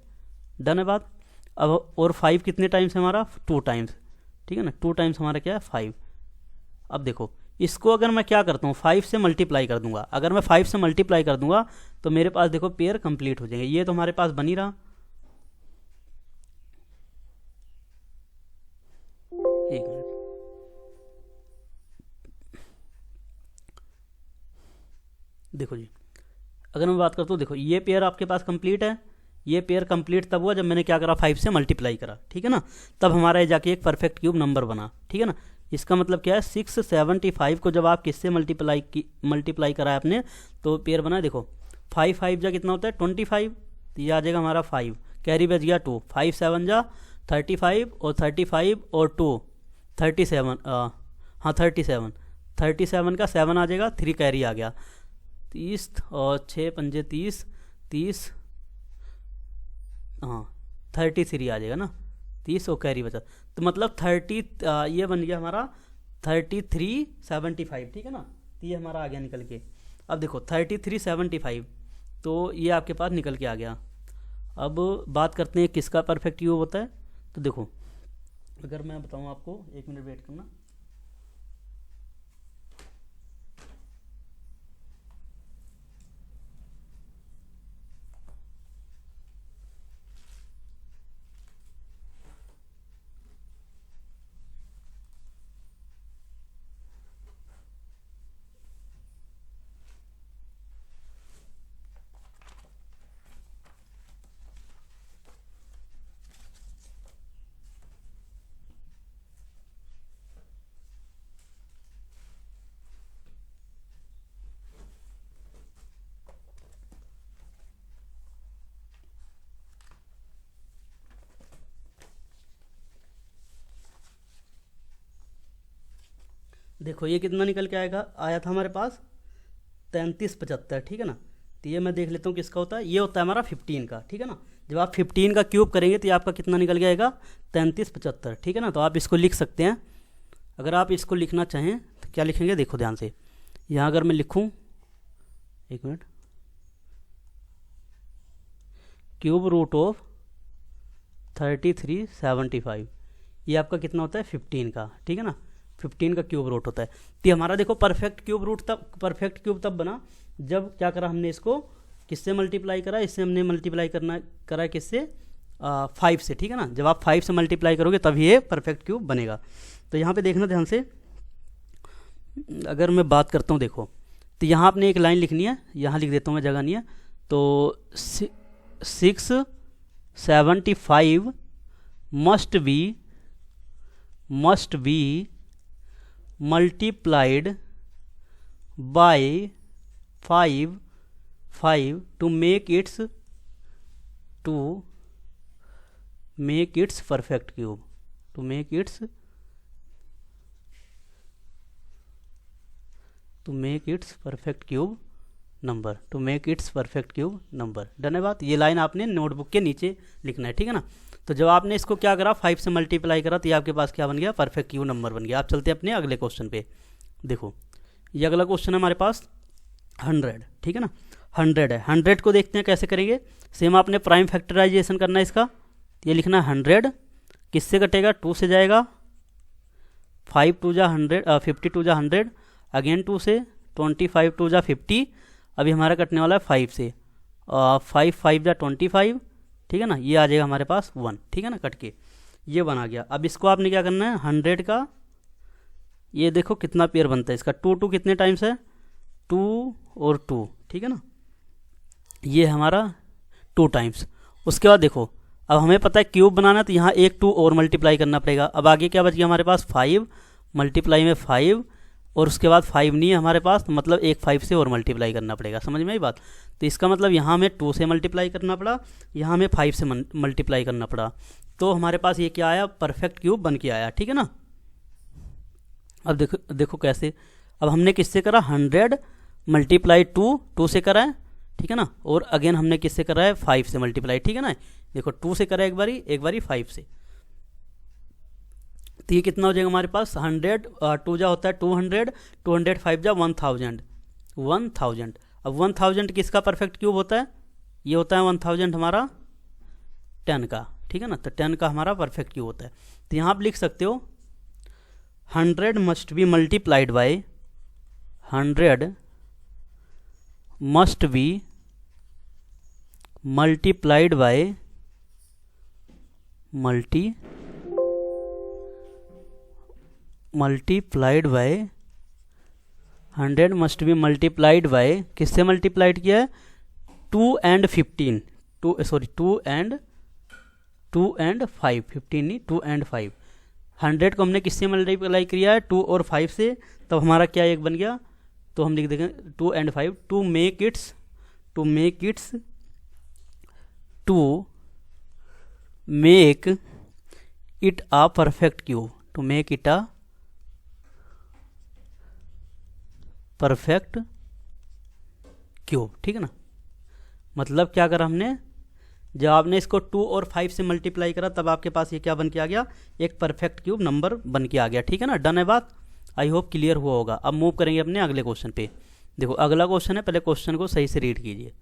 डन है बात। अब और 5 कितने टाइम्स है हमारा 2 टाइम्स, ठीक है ना, 2 टाइम्स हमारा क्या है 5। अब देखो इसको अगर मैं क्या करता हूँ 5 से मल्टीप्लाई कर दूंगा, अगर मैं 5 से मल्टीप्लाई कर दूंगा तो मेरे पास देखो पेयर कंप्लीट हो जाएंगे। ये तो हमारे पास बनी रहा, एक मिनट, देखो जी अगर मैं बात करता हूँ, देखो ये पेयर आपके पास कंप्लीट है, ये पेयर कंप्लीट तब हुआ जब मैंने क्या करा 5 से मल्टीप्लाई करा, ठीक है ना, तब हमारा ये जाके एक परफेक्ट क्यूब नंबर बना, ठीक है ना। इसका मतलब क्या है 675 को जब आप किससे मल्टीप्लाई करा है आपने तो पेयर बना। देखो 5 5 जा कितना होता है 25, तो ये आ जाएगा हमारा 5, कैरी बच गया 2, 5 7 जा 35, और 35 और 2 37, हाँ 37 का 7 आ जाएगा, 3 कैरी आ गया 30, और 6 पंजे 30, 30, हाँ 33 आ जाएगा ना, 30 और कैरी बचा, तो मतलब 30, ये बन गया हमारा 3375, ठीक है ना। तो ये हमारा आ गया निकल के। अब देखो 3375, तो ये आपके पास निकल के आ गया। अब बात करते हैं किसका परफेक्ट क्यूब होता है। तो देखो अगर मैं बताऊँ आपको, एक मिनट वेट करना, देखो ये कितना निकल के आया था हमारे पास 3375, ठीक है ना। तो ये मैं देख लेता हूँ किसका होता है, ये होता है हमारा 15 का, ठीक है ना। जब आप 15 का क्यूब करेंगे तो ये आपका कितना निकल के आएगा 3375, ठीक है ना। तो आप इसको लिख सकते हैं। अगर आप इसको लिखना चाहें तो क्या लिखेंगे, देखो ध्यान से, यहाँ अगर मैं लिखूँ, एक मिनट, क्यूब रूट ऑफ 3375, ये आपका कितना होता है 15 का, ठीक है ना। 15 का क्यूब रूट होता है। तो हमारा देखो परफेक्ट क्यूब तब बना जब क्या करा हमने, इसको किससे मल्टीप्लाई करा, इससे हमने मल्टीप्लाई करा किससे, 5 से, ठीक है ना। जब आप 5 से मल्टीप्लाई करोगे तब ये परफेक्ट क्यूब बनेगा। तो यहाँ पे देखना ध्यान से, अगर मैं बात करता हूँ, देखो तो यहाँ आपने एक लाइन लिखनी है, यहाँ लिख देता हूँ मैं, जगह नहीं है। तो 675 must be multiplied by 5 to make its perfect cube, to make its perfect cube number, done है बात। ये लाइन आपने नोटबुक के नीचे लिखना है, ठीक है ना। तो जब आपने इसको क्या करा, 5 से मल्टीप्लाई करा, तो ये आपके पास क्या बन गया, परफेक्ट क्यूब नंबर बन गया। आप चलते हैं अपने अगले क्वेश्चन पे। देखो ये अगला क्वेश्चन है हमारे पास 100, ठीक है ना। 100 है, 100 को देखते हैं कैसे करेंगे। सेम आपने प्राइम फैक्टराइजेशन करना है इसका। ये लिखना 100 किससे कटेगा, 2 से जाएगा, 5 2 जा 100, 50 2 जा 100, अगेन 2 से, 25 2 जा 50, अभी हमारा कटने वाला है 5 से, 5 5 जा 25, ठीक है ना। ये आ जाएगा हमारे पास 1, ठीक है ना, कट के ये बना गया। अब इसको आपने क्या करना है, 100 का ये देखो कितना पेयर बनता है इसका, 2 कितने टाइम्स है, 2 और 2, ठीक है ना। ये हमारा 2 टाइम्स। उसके बाद देखो अब हमें पता है क्यूब बनाना है, तो यहाँ एक 2 और मल्टीप्लाई करना पड़ेगा। अब आगे क्या बच गया हमारे पास, 5 मल्टीप्लाई में 5, और उसके बाद 5 नहीं है हमारे पास, तो मतलब एक 5 से और मल्टीप्लाई करना पड़ेगा। समझ में आई बात। तो इसका मतलब यहाँ हमें 2 से मल्टीप्लाई करना पड़ा, यहाँ हमें 5 से मल्टीप्लाई करना पड़ा, तो हमारे पास ये क्या आया, परफेक्ट क्यूब बन के आया, ठीक है ना। अब देखो कैसे, अब हमने किससे करा, 100 मल्टीप्लाई 2 से करा है, ठीक है ना। और अगेन हमने किससे करा है, 5 से मल्टीप्लाई, ठीक है ना। देखो 2 से करा एक बारी 5 से, तो ये कितना हो जाएगा हमारे पास, 100 2 जा होता है 200, 200 5 जा 1000। अब 1000 किसका परफेक्ट क्यूब होता है, ये होता है 1000 हमारा 10 का, ठीक है ना। तो 10 का हमारा परफेक्ट क्यूब होता है। तो यहाँ आप लिख सकते हो 100 must be multiplied bye 100 must be multiplied bye 100 must be multiplied bye, किससे मल्टीप्लाइड किया है, 2 and 15, 2 and 5, 15 नहीं 2 and 5। 100 को हमने किससे मल्टीप्लाई किया है, 2 और 5 से, तब हमारा क्या एक बन गया, तो हम लिख देंगे 2 and 5 to make it a perfect cube, to make it a perfect cube, ठीक है ना। मतलब क्या करा हमने, जब आपने इसको 2 और 5 से मल्टीप्लाई करा, तब आपके पास ये क्या बन के आ गया, एक परफेक्ट क्यूब नंबर बन के आ गया, ठीक है ना। डन है बात। आई होप क्लियर हुआ होगा। अब मूव करेंगे अपने अगले क्वेश्चन पे। देखो अगला क्वेश्चन है, पहले क्वेश्चन को सही से रीड कीजिए,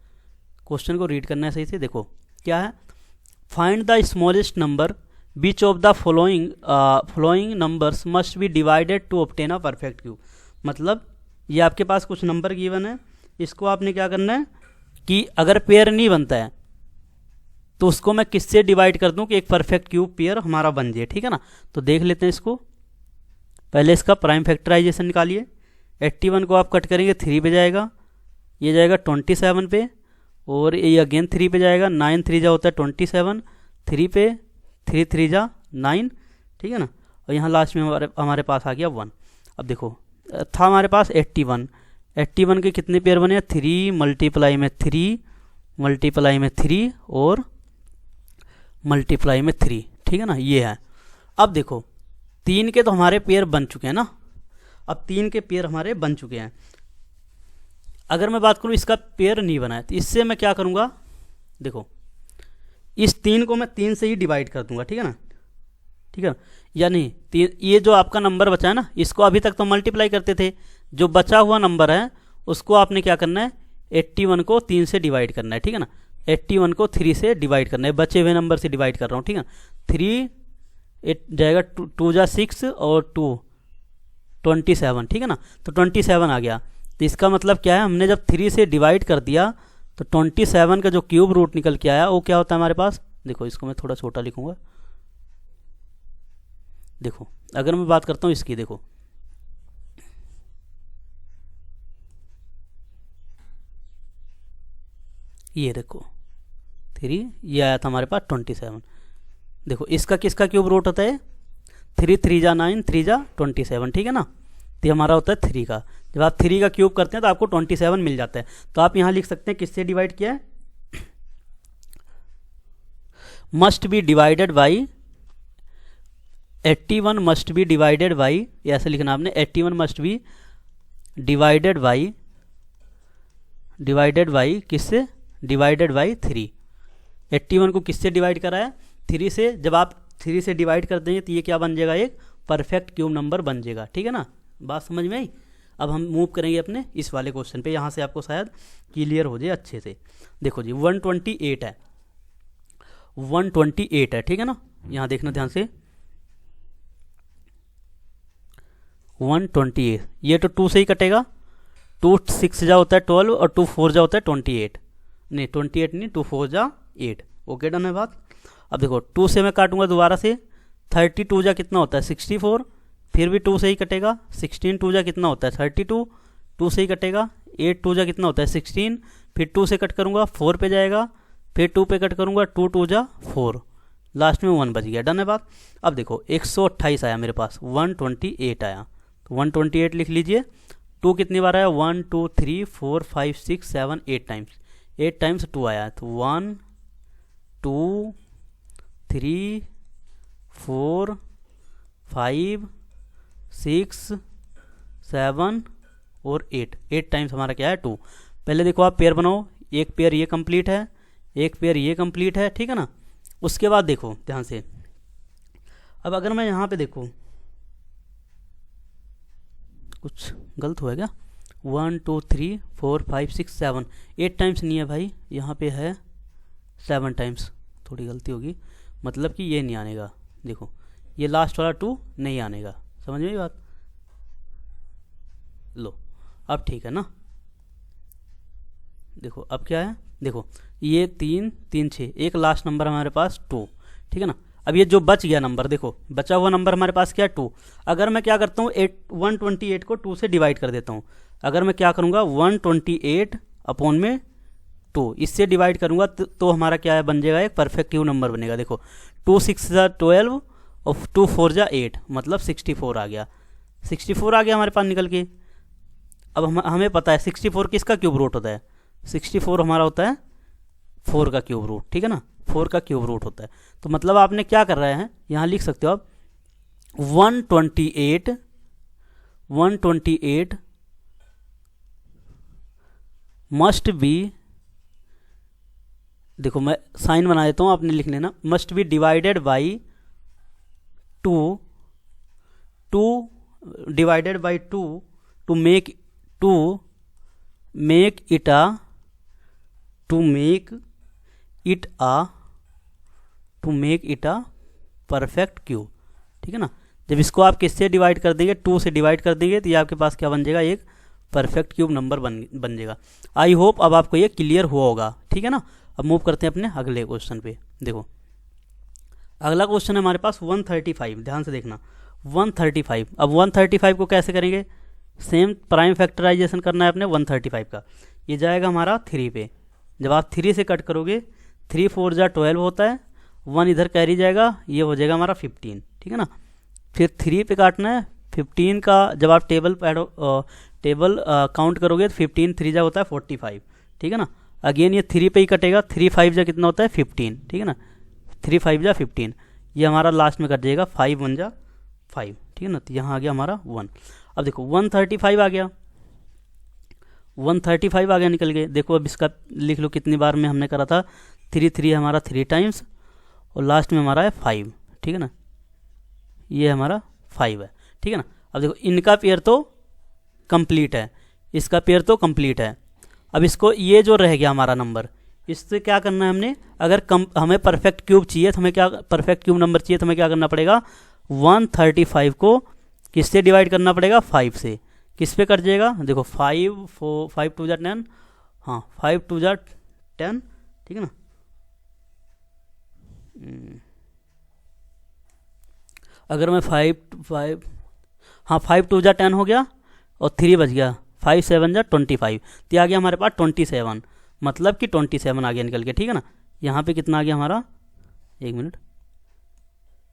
क्वेश्चन को रीड करना है सही से। देखो क्या है, find the smallest number which of the following numbers must be divided to obtain a perfect cube. मतलब ये आपके पास कुछ नंबर गिवन है, इसको आपने क्या करना है कि अगर पेयर नहीं बनता है तो उसको मैं किससे डिवाइड कर दूं कि एक परफेक्ट क्यूब पेयर हमारा बन जाए, ठीक है ना। तो देख लेते हैं इसको। पहले इसका प्राइम फैक्टराइजेशन निकालिए। 81 को आप कट करेंगे 3 पे जाएगा, ये जाएगा 27 पे, और ये अगेन 3 पे जाएगा, 9 3 जा होता है 27, 3 पे 3 3 जा 9, ठीक है ना। और यहाँ लास्ट में हमारे पास आ गया 1। अब देखो था हमारे पास 81 के कितने पेयर बने, 3 मल्टीप्लाई में 3 मल्टीप्लाई में 3 और मल्टीप्लाई में 3, ठीक है ना, ये है। अब देखो 3 के तो हमारे पेयर बन चुके हैं ना। अब 3 के पेयर हमारे बन चुके हैं। अगर मैं बात करूँ इसका पेयर नहीं बना है, तो इससे मैं क्या करूँगा, देखो इस 3 को मैं 3 से ही डिवाइड कर दूंगा, ठीक है ना, ठीक है। यानी ये जो आपका नंबर बचा है ना, इसको अभी तक तो मल्टीप्लाई करते थे, जो बचा हुआ नंबर है उसको आपने क्या करना है, 81 को 3 से डिवाइड करना है, ठीक है ना। 81 को 3 से डिवाइड करना है, बचे हुए नंबर से डिवाइड कर रहा हूँ, ठीक है। 3 8 जाएगा, 2 जा 6 और 2 27, ठीक है ना। तो 27 आ गया। तो इसका मतलब क्या है, हमने जब 3 से डिवाइड कर दिया तो 27 का जो क्यूब रूट निकल के आया वो क्या होता है हमारे पास। देखो इसको मैं थोड़ा छोटा लिखूंगा। देखो अगर मैं बात करता हूँ इसकी, देखो ये देखो 3, ये आया था हमारे पास 27। देखो इसका किसका क्यूब रूट होता है, 3 3 जा 9, 3 जा 27, ठीक है ना। तो हमारा होता है 3 का। जब आप 3 का क्यूब करते हैं तो आपको 27 मिल जाता है। तो आप यहाँ लिख सकते हैं किससे डिवाइड किया है, must be divided by 81 must be divided by, ऐसे लिखना आपने, 81 मस्ट बी डिवाइडेड बाई किससे, डिवाइडेड बाई 3। 81 को किससे डिवाइड करा है, 3 से। जब आप 3 से डिवाइड कर देंगे तो ये क्या बन जाएगा, एक परफेक्ट क्यूब नंबर बन जाएगा, ठीक है ना। बात समझ में आई। अब हम मूव करेंगे अपने इस वाले क्वेश्चन पे, यहाँ से आपको शायद क्लियर हो जाए अच्छे से। देखो जी 128 है, 128 है, ठीक है ना। यहाँ देखना ध्यान से, 128, ये तो 2 से ही कटेगा। 2 6 जा होता है 12 और 2 4 जा होता है 28, नहीं 28 नहीं, 2 4 जा 8। ओके डन है बात। अब देखो 2 से मैं काटूंगा दोबारा से, 32 जा कितना होता है 64, फिर भी 2 से ही कटेगा। 16 2 जा कितना होता है 32, 2 से ही कटेगा। 8 2 जा कितना होता है 16, फिर 2 से कट करूंगा 4 पे जाएगा, फिर 2 पे कट करूंगा, 2 2 जा 4, लास्ट में 1 बच गया। डन है बात। अब देखो 128 आया मेरे पास, 128 आया, तो 128 लिख लीजिए। 2 कितनी बार आया, 1 2 3 4 5 6 7 8 टाइम्स, 8 टाइम्स 2 आया। तो 1 2 3 4 5 6 7 और 8 टाइम्स हमारा क्या है 2। पहले देखो आप पेयर बनाओ, एक पेयर ये कंप्लीट है, एक पेयर ये कंप्लीट है, ठीक है ना। उसके बाद देखो ध्यान से, अब अगर मैं यहाँ पे देखूँ कुछ गलत हुआ क्या, 1 2 3 4 5 6 7, 8 टाइम्स नहीं है भाई, यहाँ पे है 7 टाइम्स, थोड़ी गलती होगी, मतलब कि ये नहीं आनेगा। देखो ये लास्ट वाला 2 नहीं आनेगा, समझ में बात। लो अब ठीक है ना। देखो अब क्या है, देखो ये 3 3 6, एक लास्ट नंबर हमारे पास 2, ठीक है ना। अब ये जो बच गया नंबर, देखो बचा हुआ नंबर हमारे पास क्या है 2। अगर मैं क्या करता हूँ 128 को 2 से डिवाइड कर देता हूँ। अगर मैं क्या करूँगा 128 अपॉन में 2 इससे डिवाइड करूँगा तो हमारा क्या है बन जाएगा, एक परफेक्ट क्यूब नंबर बनेगा। देखो 2 6 जा 12 और 2 4 जा 8, मतलब 64 आ गया। 64 आ गया हमारे पास निकल के। अब हमें पता है 64 किसका क्यूब रूट होता है, 64 हमारा होता है 4 का क्यूब रूट, ठीक है ना, 4 का क्यूब रूट होता है। तो मतलब आपने क्या कर रहे हैं, यहाँ लिख सकते हो आप 128 मस्ट बी, देखो मैं साइन बना देता हूँ, आपने लिख लेना, must be divided by 2 divided by 2 to make it a perfect cube, ठीक है ना। जब इसको आप किससे डिवाइड कर देंगे, 2 से डिवाइड कर देंगे, तो ये आपके पास क्या बन जाएगा, एक परफेक्ट क्यूब नंबर बन जाएगा। आई होप अब आपको ये क्लियर हुआ होगा, ठीक है ना। अब मूव करते हैं अपने अगले क्वेश्चन पे। देखो अगला क्वेश्चन है हमारे पास 135, ध्यान से देखना 135। अब 135 को कैसे करेंगे, सेम प्राइम फैक्टराइजेशन करना है अपने 135 का। ये जाएगा हमारा 3 पे, जब आप 3 से कट करोगे 3 4 जा 12 होता है, 1 इधर कैरी जाएगा, ये हो जाएगा हमारा 15, ठीक है ना। फिर 3 पे काटना है, 15 का जब आप टेबल काउंट करोगे तो 15 3 जा होता है 45, ठीक है ना। अगेन ये 3 पे ही कटेगा, 3 5 जा कितना होता है 15, ठीक है ना, 3 5 जा 15, ये हमारा लास्ट में कट जाएगा 5 1 जा 5, ठीक है ना। तो यहाँ आ गया हमारा 1। अब देखो 135 आ गया, 135 आ गया निकल गए। देखो अब इसका लिख लो कितनी बार में हमने करा था, 3 हमारा 3 टाइम्स और लास्ट में हमारा है 5, ठीक है ना, ये हमारा 5 है, ठीक है ना। अब देखो इनका पेयर तो कंप्लीट है, इसका पेयर तो कंप्लीट है। अब इसको ये जो रह गया हमारा नंबर, इससे क्या करना है हमने, अगर हमें परफेक्ट क्यूब चाहिए तो हमें क्या, परफेक्ट क्यूब नंबर चाहिए तो हमें क्या करना पड़ेगा, 135 को किससे डिवाइड करना पड़ेगा, 5 से। किस पे कर जाएगा, देखो 5 2 जा 10, हाँ 5 2 जा 10, ठीक है ना। अगर मैं 5 हाँ 5 2 जा 10 हो गया और 3 बच गया, 5 7 जा 25, तो आ गया हमारे पास 27, मतलब कि 27 आ गया निकल के, ठीक है ना। यहाँ पे कितना आ गया हमारा, एक मिनट,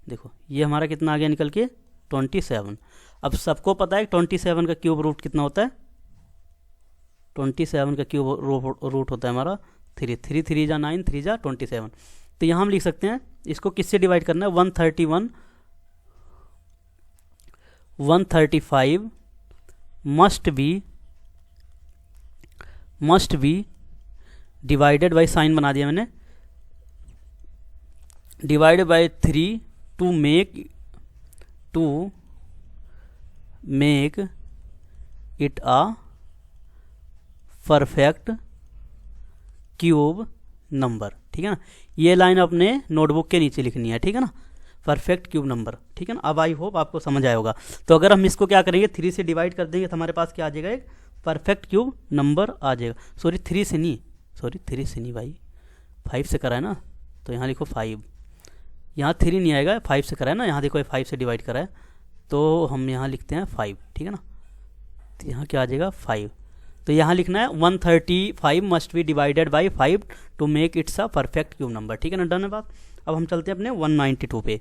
देखो ये हमारा कितना आ गया निकल के, 27। अब सबको पता है 27 का क्यूब रूट कितना होता है, 27 का क्यूब रूट होता है हमारा 3, 3 3 जा 9, 3 जा 27। तो यहाँ हम लिख सकते हैं इसको किससे डिवाइड करना है, 135 must be divided by, sign बना दिया मैंने, divided by 3 to make it a perfect cube number, ठीक है ना। ये लाइन अपने नोटबुक के नीचे लिखनी है, ठीक है ना, परफेक्ट क्यूब नंबर, ठीक है ना। अब आई होप आपको समझ आया होगा। तो अगर हम इसको क्या करेंगे, 3 से डिवाइड कर देंगे तो हमारे पास क्या आ जाएगा, एक परफेक्ट क्यूब नंबर आ जाएगा। सॉरी 3 से नहीं भाई, 5 से करा है ना, तो यहाँ लिखो 5, यहाँ 3 नहीं आएगा, 5 से करा है ना, यहाँ देखो 5 से डिवाइड करा है, तो हम यहाँ लिखते हैं 5, ठीक है ना। तो यहाँ क्या आ जाएगा 5, तो यहाँ लिखना है 135 must be divided by 5 to make its a perfect cube number, ठीक है ना। डन है बात। अब हम चलते हैं अपने 192 पे।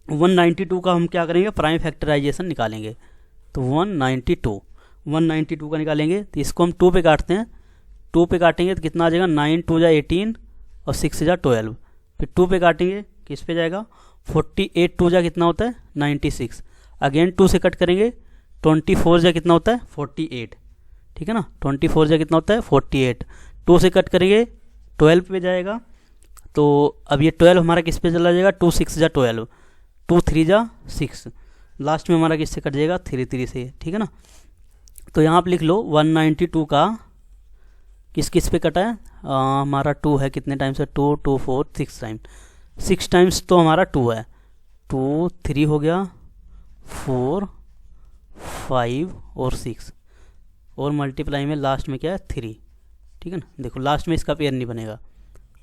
192 का हम क्या करेंगे, प्राइम फैक्टराइजेशन निकालेंगे। तो 192 का निकालेंगे, तो इसको हम 2 पे काटते हैं, 2 पे काटेंगे तो कितना आ जाएगा, 9 2 जा 18 और 6 जा 12, फिर 2 पे काटेंगे, किस पे जाएगा, 48 2 जा कितना होता है 96, अगेन 2 से कट करेंगे, 24 जा कितना होता है 48, ठीक है ना, 24 जा कितना होता है 48, 2 से कट करेंगे 12 पे जाएगा, तो अब ये 12 हमारा किस पे चला जाएगा, 2 6 जा 12, 2 3 जा 6, लास्ट में हमारा किससे कट जाएगा 3 3 से, ठीक है ना। तो यहाँ आप लिख लो 192 का किस किस पे कटा है, हमारा 2 है, कितने टाइम्स है, 2 2 4 6 टाइम, 6 टाइम्स तो हमारा 2 है, 2 3 हो गया, 4 5 और 6, और मल्टीप्लाई में लास्ट में क्या है 3, ठीक है ना। देखो लास्ट में इसका पेयर नहीं बनेगा,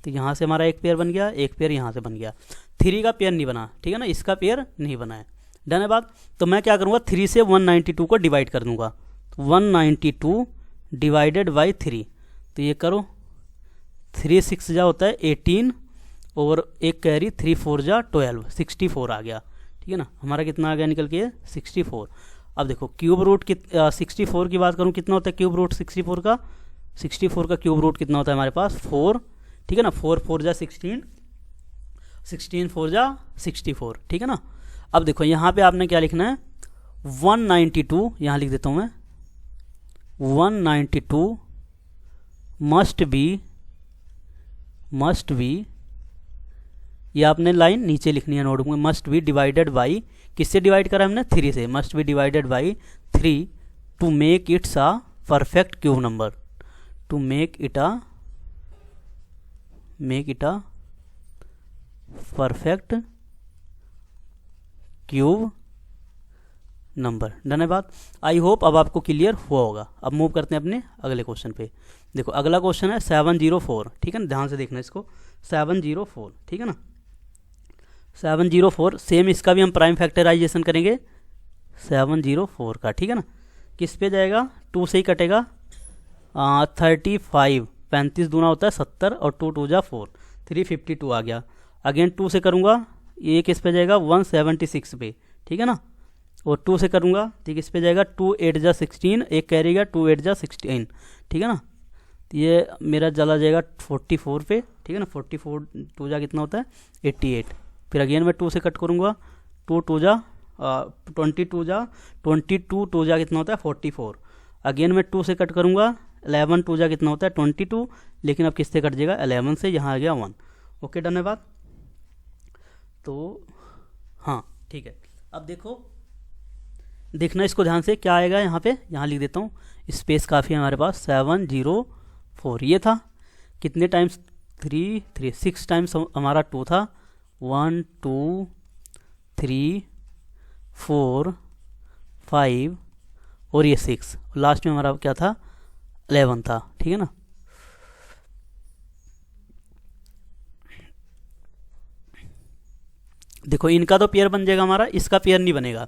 तो यहाँ से हमारा एक पेयर बन गया, एक पेयर यहाँ से बन गया, 3 का पेयर नहीं बना, ठीक है ना, इसका पेयर नहीं बना है। डन है बात। तो मैं क्या करूँगा, 3 से 192 को डिवाइड कर दूँगा, तो 192 डिवाइडेड बाई 3, तो ये करो, 3 6 जा होता है 18 और एक कैरी 3 4 जा 12, 64 आ गया, ठीक है ना। हमारा कितना आ गया निकल के 64। अब देखो क्यूब रूट 64 की बात करूँ, कितना होता है क्यूब रूट 64 का, 64 का क्यूब रूट कितना होता है हमारे पास 4, ठीक है ना, 4 4 जा 16, 16 4 जा 64, ठीक है ना। अब देखो यहाँ पे आपने क्या लिखना है, 192, यहाँ लिख देता हूँ मैं, 192 मस्ट बी, ये आपने लाइन नीचे लिखनी है नोटबुक में, मस्ट बी डिवाइडेड बाई, किससे डिवाइड करा हमने 3 से, must be divided by 3 to make its a perfect cube number, to make it a perfect cube number. Done है बात। आई होप अब आपको क्लियर हुआ होगा। अब मूव करते हैं अपने अगले क्वेश्चन पे। देखो अगला क्वेश्चन है 704, ठीक है ना, ध्यान से देखना इसको, 704, ठीक है ना, 704 सेम, इसका भी हम प्राइम फैक्टराइजेशन करेंगे 704 का, ठीक है ना। किस पे जाएगा, 2 से ही कटेगा, 35 35 दूना होता है 70 और 2 2 जा 4, 352 आ गया। अगेन 2 से करूँगा, ये किस पे जाएगा 176 पे, ठीक है ना, और 2 से करूँगा तो किस पे जाएगा 2 8 जा 16, एक कैरेगा 2 8 जा 16, ठीक है ना। तो ये मेरा चला जाएगा 44 पे, ठीक है ना, 44 2 जा कितना होता है 88, फिर अगेन मैं 2 से कट करूँगा, 2 2 जा 22 टू जा कितना होता है 44। अगेन मैं 2 से कट करूँगा, 11 टू जा कितना होता है 22, लेकिन अब किससे कट जाएगा 11 से, यहाँ आ गया 1। ओके डन है बात। तो हाँ ठीक है, अब देखो देखना इसको ध्यान से, क्या आएगा यहाँ पे, यहाँ लिख देता हूँ, स्पेस काफ़ी है हमारे पास। 704 ये था, कितने टाइम्स 3 6 टाइम्स हमारा 2 था, 1 2 3 4 5 और ये 6, लास्ट में हमारा क्या था 11 था, ठीक है ना। देखो इनका तो पेयर बन जाएगा हमारा, इसका पेयर नहीं बनेगा,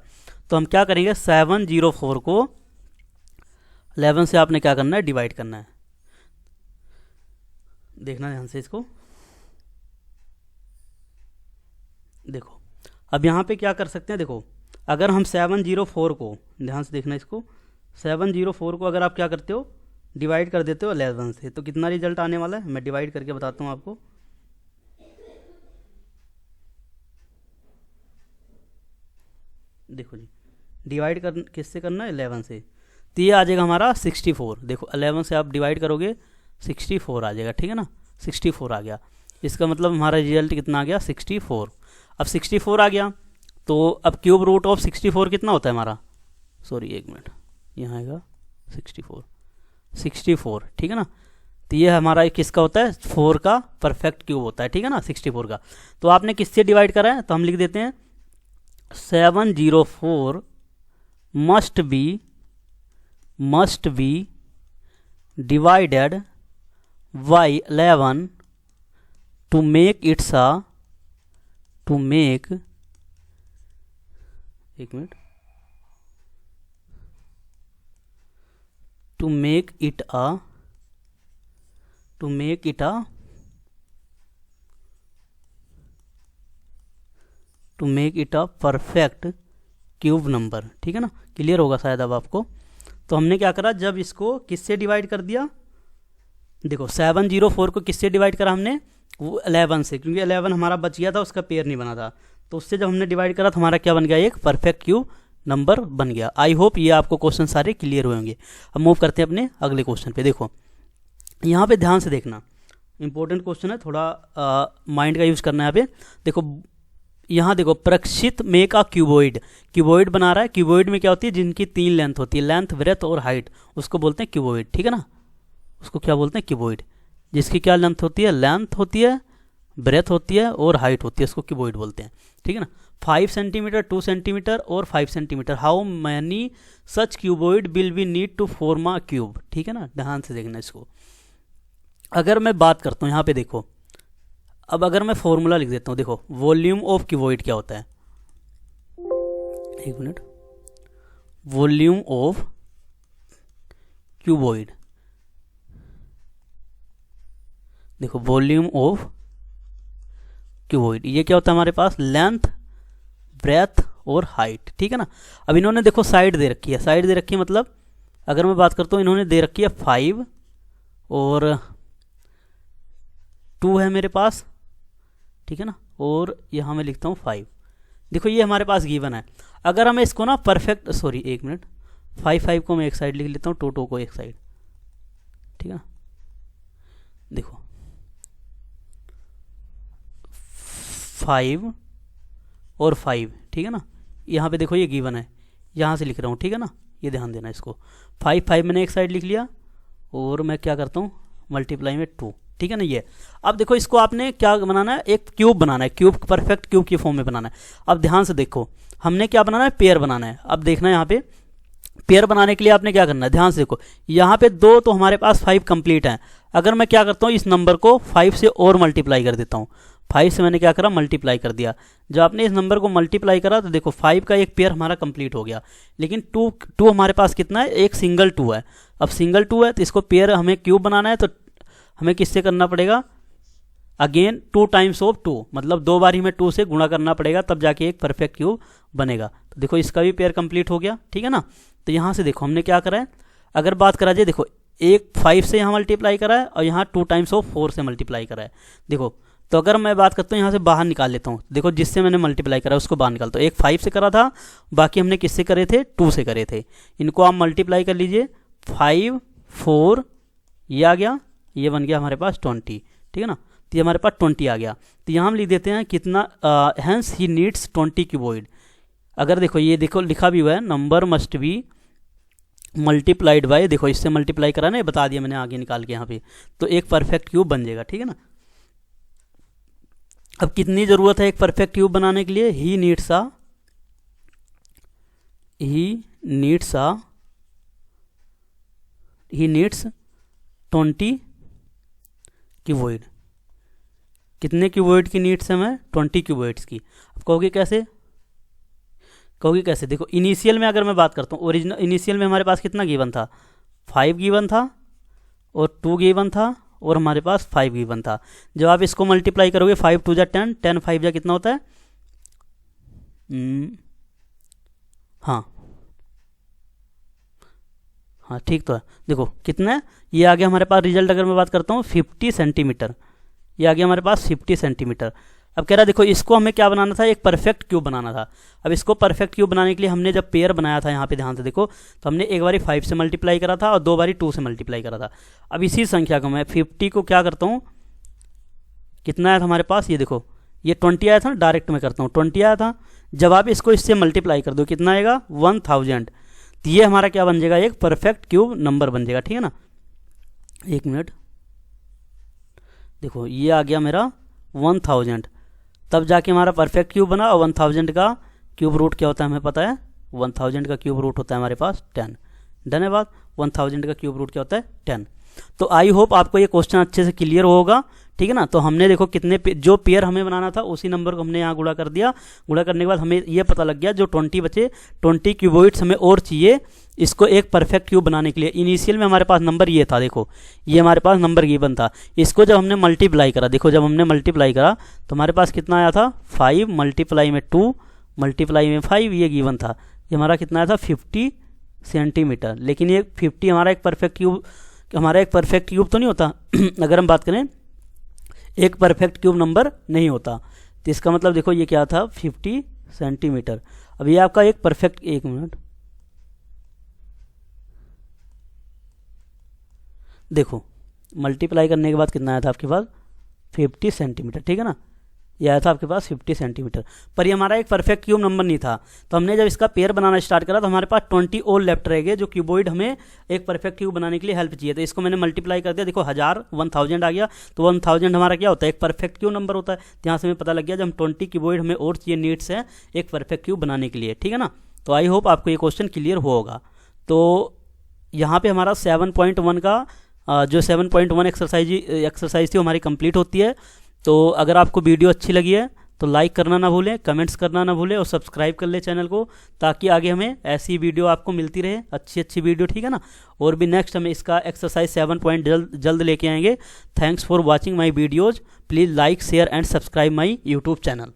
तो हम क्या करेंगे 704 को 11 से आपने क्या करना है डिवाइड करना है। देखना ध्यान से इसको, देखो अब यहाँ पे क्या कर सकते हैं, देखो अगर हम 704 को, ध्यान से देखना इसको, 704 को अगर आप क्या करते हो डिवाइड कर देते हो 11 से, तो कितना रिजल्ट आने वाला है, मैं डिवाइड करके बताता हूँ आपको। देखो जी, डिवाइड कर किससे करना है 11 से, तो ये आ जाएगा हमारा 64। देखो 11 से आप डिवाइड करोगे 64 आ जाएगा, ठीक है ना, 64 आ गया। इसका मतलब हमारा रिजल्ट कितना आ गया 64। अब 64 आ गया, तो अब क्यूब रूट ऑफ 64 कितना होता है हमारा, सॉरी एक मिनट, यहाँ आएगा 64, ठीक है ना। तो ये हमारा किसका होता है 4 का परफेक्ट क्यूब होता है, ठीक है ना 64 का। तो आपने किससे डिवाइड करा है, तो हम लिख देते हैं 704 must be divided by 11 to make it a to make एक minute to make it a perfect cube number, ठीक है ना। क्लियर होगा शायद अब आपको। तो हमने क्या करा, जब इसको किससे डिवाइड कर दिया, देखो 704 को किससे डिवाइड करा हमने, वो 11 से, क्योंकि 11 हमारा बच गया था, उसका पेयर नहीं बना था, तो उससे जब हमने डिवाइड करा तो हमारा क्या बन गया, एक परफेक्ट क्यूब नंबर बन गया। आई होप ये आपको क्वेश्चन सारे क्लियर हुए होंगे। अब मूव करते हैं अपने अगले क्वेश्चन पे। देखो यहाँ पे ध्यान से देखना, इंपॉर्टेंट क्वेश्चन है, थोड़ा माइंड का यूज करना है यहाँ पे। देखो यहाँ देखो, प्रक्षित मेक अ क्यूबॉइड, क्यूबॉइड बना रहा है। क्यूबॉइड में क्या होती है, जिनकी 3 लेंथ होती है, लेंथ ब्रेथ और हाइट, उसको बोलते हैं क्यूबॉइड, ठीक है ना। उसको क्या बोलते हैं क्यूबॉइड, जिसकी क्या लेंथ होती है, लेंथ होती है, ब्रेथ होती है और हाइट होती है, उसको क्यूबॉइड बोलते हैं, ठीक है ना। 5 सेंटीमीटर, 2 सेंटीमीटर और 5 centimetre, how many such cuboid will be need to form a cube, ठीक है ना। ध्यान से देखना इसको। अगर मैं बात करता हूँ यहाँ पे देखो, अब अगर मैं फॉर्मूला लिख देता हूँ, देखो वॉल्यूम ऑफ क्यूबॉइड क्या होता है, एक मिनट, वॉल्यूम ऑफ क्यूबॉइड, देखो वॉल्यूम ऑफ क्यूबॉइड ये क्या होता है हमारे पास, लेंथ ब्रेथ और हाइट, ठीक है ना। अब इन्होंने देखो साइड दे रखी है, साइड दे रखी है मतलब अगर मैं बात करता हूँ, इन्होंने दे रखी है 5 और 2 है मेरे पास, ठीक है ना, और यहाँ मैं लिखता हूँ 5। देखो ये हमारे पास गिवन है। अगर हमें इसको ना परफेक्ट, सॉरी एक मिनट, 5 को मैं एक साइड लिख लेता हूँ, 2 को एक साइड, ठीक है ना। देखो 5 और 5, ठीक है ना। यहाँ पे देखो ये गिवन है, यहाँ से लिख रहा हूँ, ठीक है ना, ये ध्यान देना इसको। 5 मैंने एक साइड लिख लिया और मैं क्या करता हूँ मल्टीप्लाई में 2, ठीक है ना। ये अब देखो इसको आपने क्या बनाना है, एक क्यूब बनाना है, क्यूब परफेक्ट क्यूब की फॉर्म में बनाना है। अब ध्यान से देखो, हमने क्या बनाना है, पेयर बनाना है। अब देखना यहाँ पे पेयर बनाने के लिए आपने क्या करना है, ध्यान से देखो, यहाँ पे 2 तो हमारे पास 5 कंप्लीट हैं। अगर मैं क्या करता हूँ, इस नंबर को 5 से और मल्टीप्लाई कर देता हूँ, 5 से मैंने क्या करा मल्टीप्लाई कर दिया। जब आपने इस नंबर को मल्टीप्लाई करा तो देखो 5 का एक पेयर हमारा कंप्लीट हो गया, लेकिन 2 हमारे पास कितना है, एक सिंगल 2 है। अब सिंगल 2 है तो इसको पेयर हमें क्यूब बनाना है, तो हमें किससे करना पड़ेगा, अगेन 2 टाइम्स ऑफ 2, मतलब 2 बार ही में 2 से गुणा करना पड़ेगा, तब जाके एक परफेक्ट क्यूब बनेगा। तो देखो इसका भी पेयर कंप्लीट हो गया, ठीक है ना। तो यहाँ से देखो हमने क्या करा है, अगर बात करा जाए, देखो एक 5 से यहाँ मल्टीप्लाई करा है और यहाँ 2 टाइम्स ऑफ 4 से मल्टीप्लाई करा है। देखो तो अगर मैं बात करता हूँ यहाँ से बाहर निकाल लेता हूँ, देखो जिससे मैंने मल्टीप्लाई करा उसको बाहर निकालता हूँ। एक 5 से करा था, बाकी हमने किससे करे थे, 2 से करे थे। इनको आप मल्टीप्लाई कर लीजिए, 5 4 ये आ गया, ये बन गया हमारे पास 20, ठीक है ना। तो ये हमारे पास 20 आ गया। तो यहाँ हम लिख देते हैं कितना, हैंस ही नीड्स 20 क्यूबॉइड। अगर देखो ये देखो लिखा भी हुआ है, number must be multiplied bye, देखो इससे मल्टीप्लाई करा ना, बता दिया मैंने आगे निकाल के यहाँ पे, तो एक परफेक्ट क्यूब बन जाएगा, ठीक है ना। अब कितनी ज़रूरत है एक परफेक्ट क्यूब बनाने के लिए, ही नीड्स 20 क्यूबॉइड। कितने क्यूबॉइड की नीड्स है हमें, 20 क्यूबॉइड्स की। अब कहोगे कैसे, देखो इनिशियल में अगर मैं बात करता हूँ, ओरिजिनल इनिशियल में हमारे पास कितना गिवन था, 5 गिवन था और 2 गिवन था और हमारे पास 5 गिवन था। जब आप इसको मल्टीप्लाई करोगे, 5 2 जा 10, 10 5 जा कितना होता है, हाँ ठीक तो है। देखो कितना है, ये आ गया हमारे पास रिजल्ट। अगर मैं बात करता हूँ 50 सेंटीमीटर, ये आ गया हमारे पास 50 सेंटीमीटर। अब कह रहा है देखो इसको हमें क्या बनाना था, एक परफेक्ट क्यूब बनाना था। अब इसको परफेक्ट क्यूब बनाने के लिए हमने जब पेयर बनाया था, यहाँ पे ध्यान से देखो, तो हमने एक बारी 5 से मल्टीप्लाई करा था और 2 बारी 2 से मल्टीप्लाई करा था। अब इसी संख्या को मैं 50 को क्या करता हूँ, कितना आया था हमारे पास, ये देखो ये 20 आया था ना, डायरेक्ट में करता हूँ, 20 आया था। जब आप इसको इससे मल्टीप्लाई कर दो कितना आएगा, 1000। तो ये हमारा क्या बन जाएगा, एक परफेक्ट क्यूब नंबर बन जाएगा, ठीक है ना। एक मिनट, देखो ये आ गया मेरा 1000, तब जाके हमारा परफेक्ट क्यूब बना। और 1000 का क्यूब रूट क्या होता है हमें पता है, 1000 का क्यूब रूट होता है हमारे पास 10। डन है बात, 1000 का क्यूब रूट क्या होता है 10। तो आई होप आपको ये क्वेश्चन अच्छे से क्लियर होगा, ठीक है ना। तो हमने देखो कितने जो पेयर हमें बनाना था उसी नंबर को हमने यहाँ गुणा कर दिया। गुणा करने के बाद हमें ये पता लग गया जो 20 बचे, 20 क्यूबॉइड्स हमें और चाहिए इसको एक परफेक्ट क्यूब बनाने के लिए। इनिशियल में हमारे पास नंबर ये था, देखो ये हमारे पास नंबर गिवन था। इसको जब हमने मल्टीप्लाई करा, देखो जब हमने मल्टीप्लाई करा तो हमारे पास कितना आया था, 5 मल्टीप्लाई में 2 मल्टीप्लाई में 5, ये गिवन था। ये हमारा कितना आया था 50 सेंटीमीटर। लेकिन ये 50 हमारा एक परफेक्ट क्यूब तो नहीं होता अगर हम बात करें एक परफेक्ट क्यूब नंबर नहीं होता। तो इसका मतलब देखो ये क्या था, 50 सेंटीमीटर। अब ये आपका एक परफेक्ट, एक मिनट देखो मल्टीप्लाई करने के बाद कितना आया था आपके पास, 50 सेंटीमीटर, ठीक है ना। ये आया था आपके पास 50 सेंटीमीटर। पर ये हमारा एक परफेक्ट क्यूब नंबर नहीं था। तो हमने जब इसका पेयर बनाना स्टार्ट करा तो हमारे पास 20 और लेफ्ट रह गए, जो क्यूबॉइड हमें एक परफेक्ट क्यूब बनाने के लिए हेल्प चाहिए। तो इसको मैंने मल्टीप्लाई कर दिया, देखो 1000 आ गया। तो 1000 हमारा क्या होता है, एक परफेक्ट क्यूब नंबर होता है। तो यहाँ से हमें पता लग गया जब हम 20 क्यूबॉइड हमें और चाहिए नीड्स है एक परफेक्ट क्यूब बनाने के लिए, ठीक है ना। तो आई होप आपको ये क्वेश्चन क्लियर होगा। तो यहाँ पे हमारा 7.1 का जो 7.1 एक्सरसाइज थी हमारी कंप्लीट होती है। तो अगर आपको वीडियो अच्छी लगी है तो लाइक करना ना भूलें, कमेंट्स करना ना भूलें और सब्सक्राइब कर ले चैनल को, ताकि आगे हमें ऐसी वीडियो आपको मिलती रहे, अच्छी वीडियो, ठीक है ना। और भी नेक्स्ट हमें इसका एक्सरसाइज 7 पॉइंट जल्द लेके आएंगे। Thanks for watching my videos, please like share and subscribe my YouTube channel.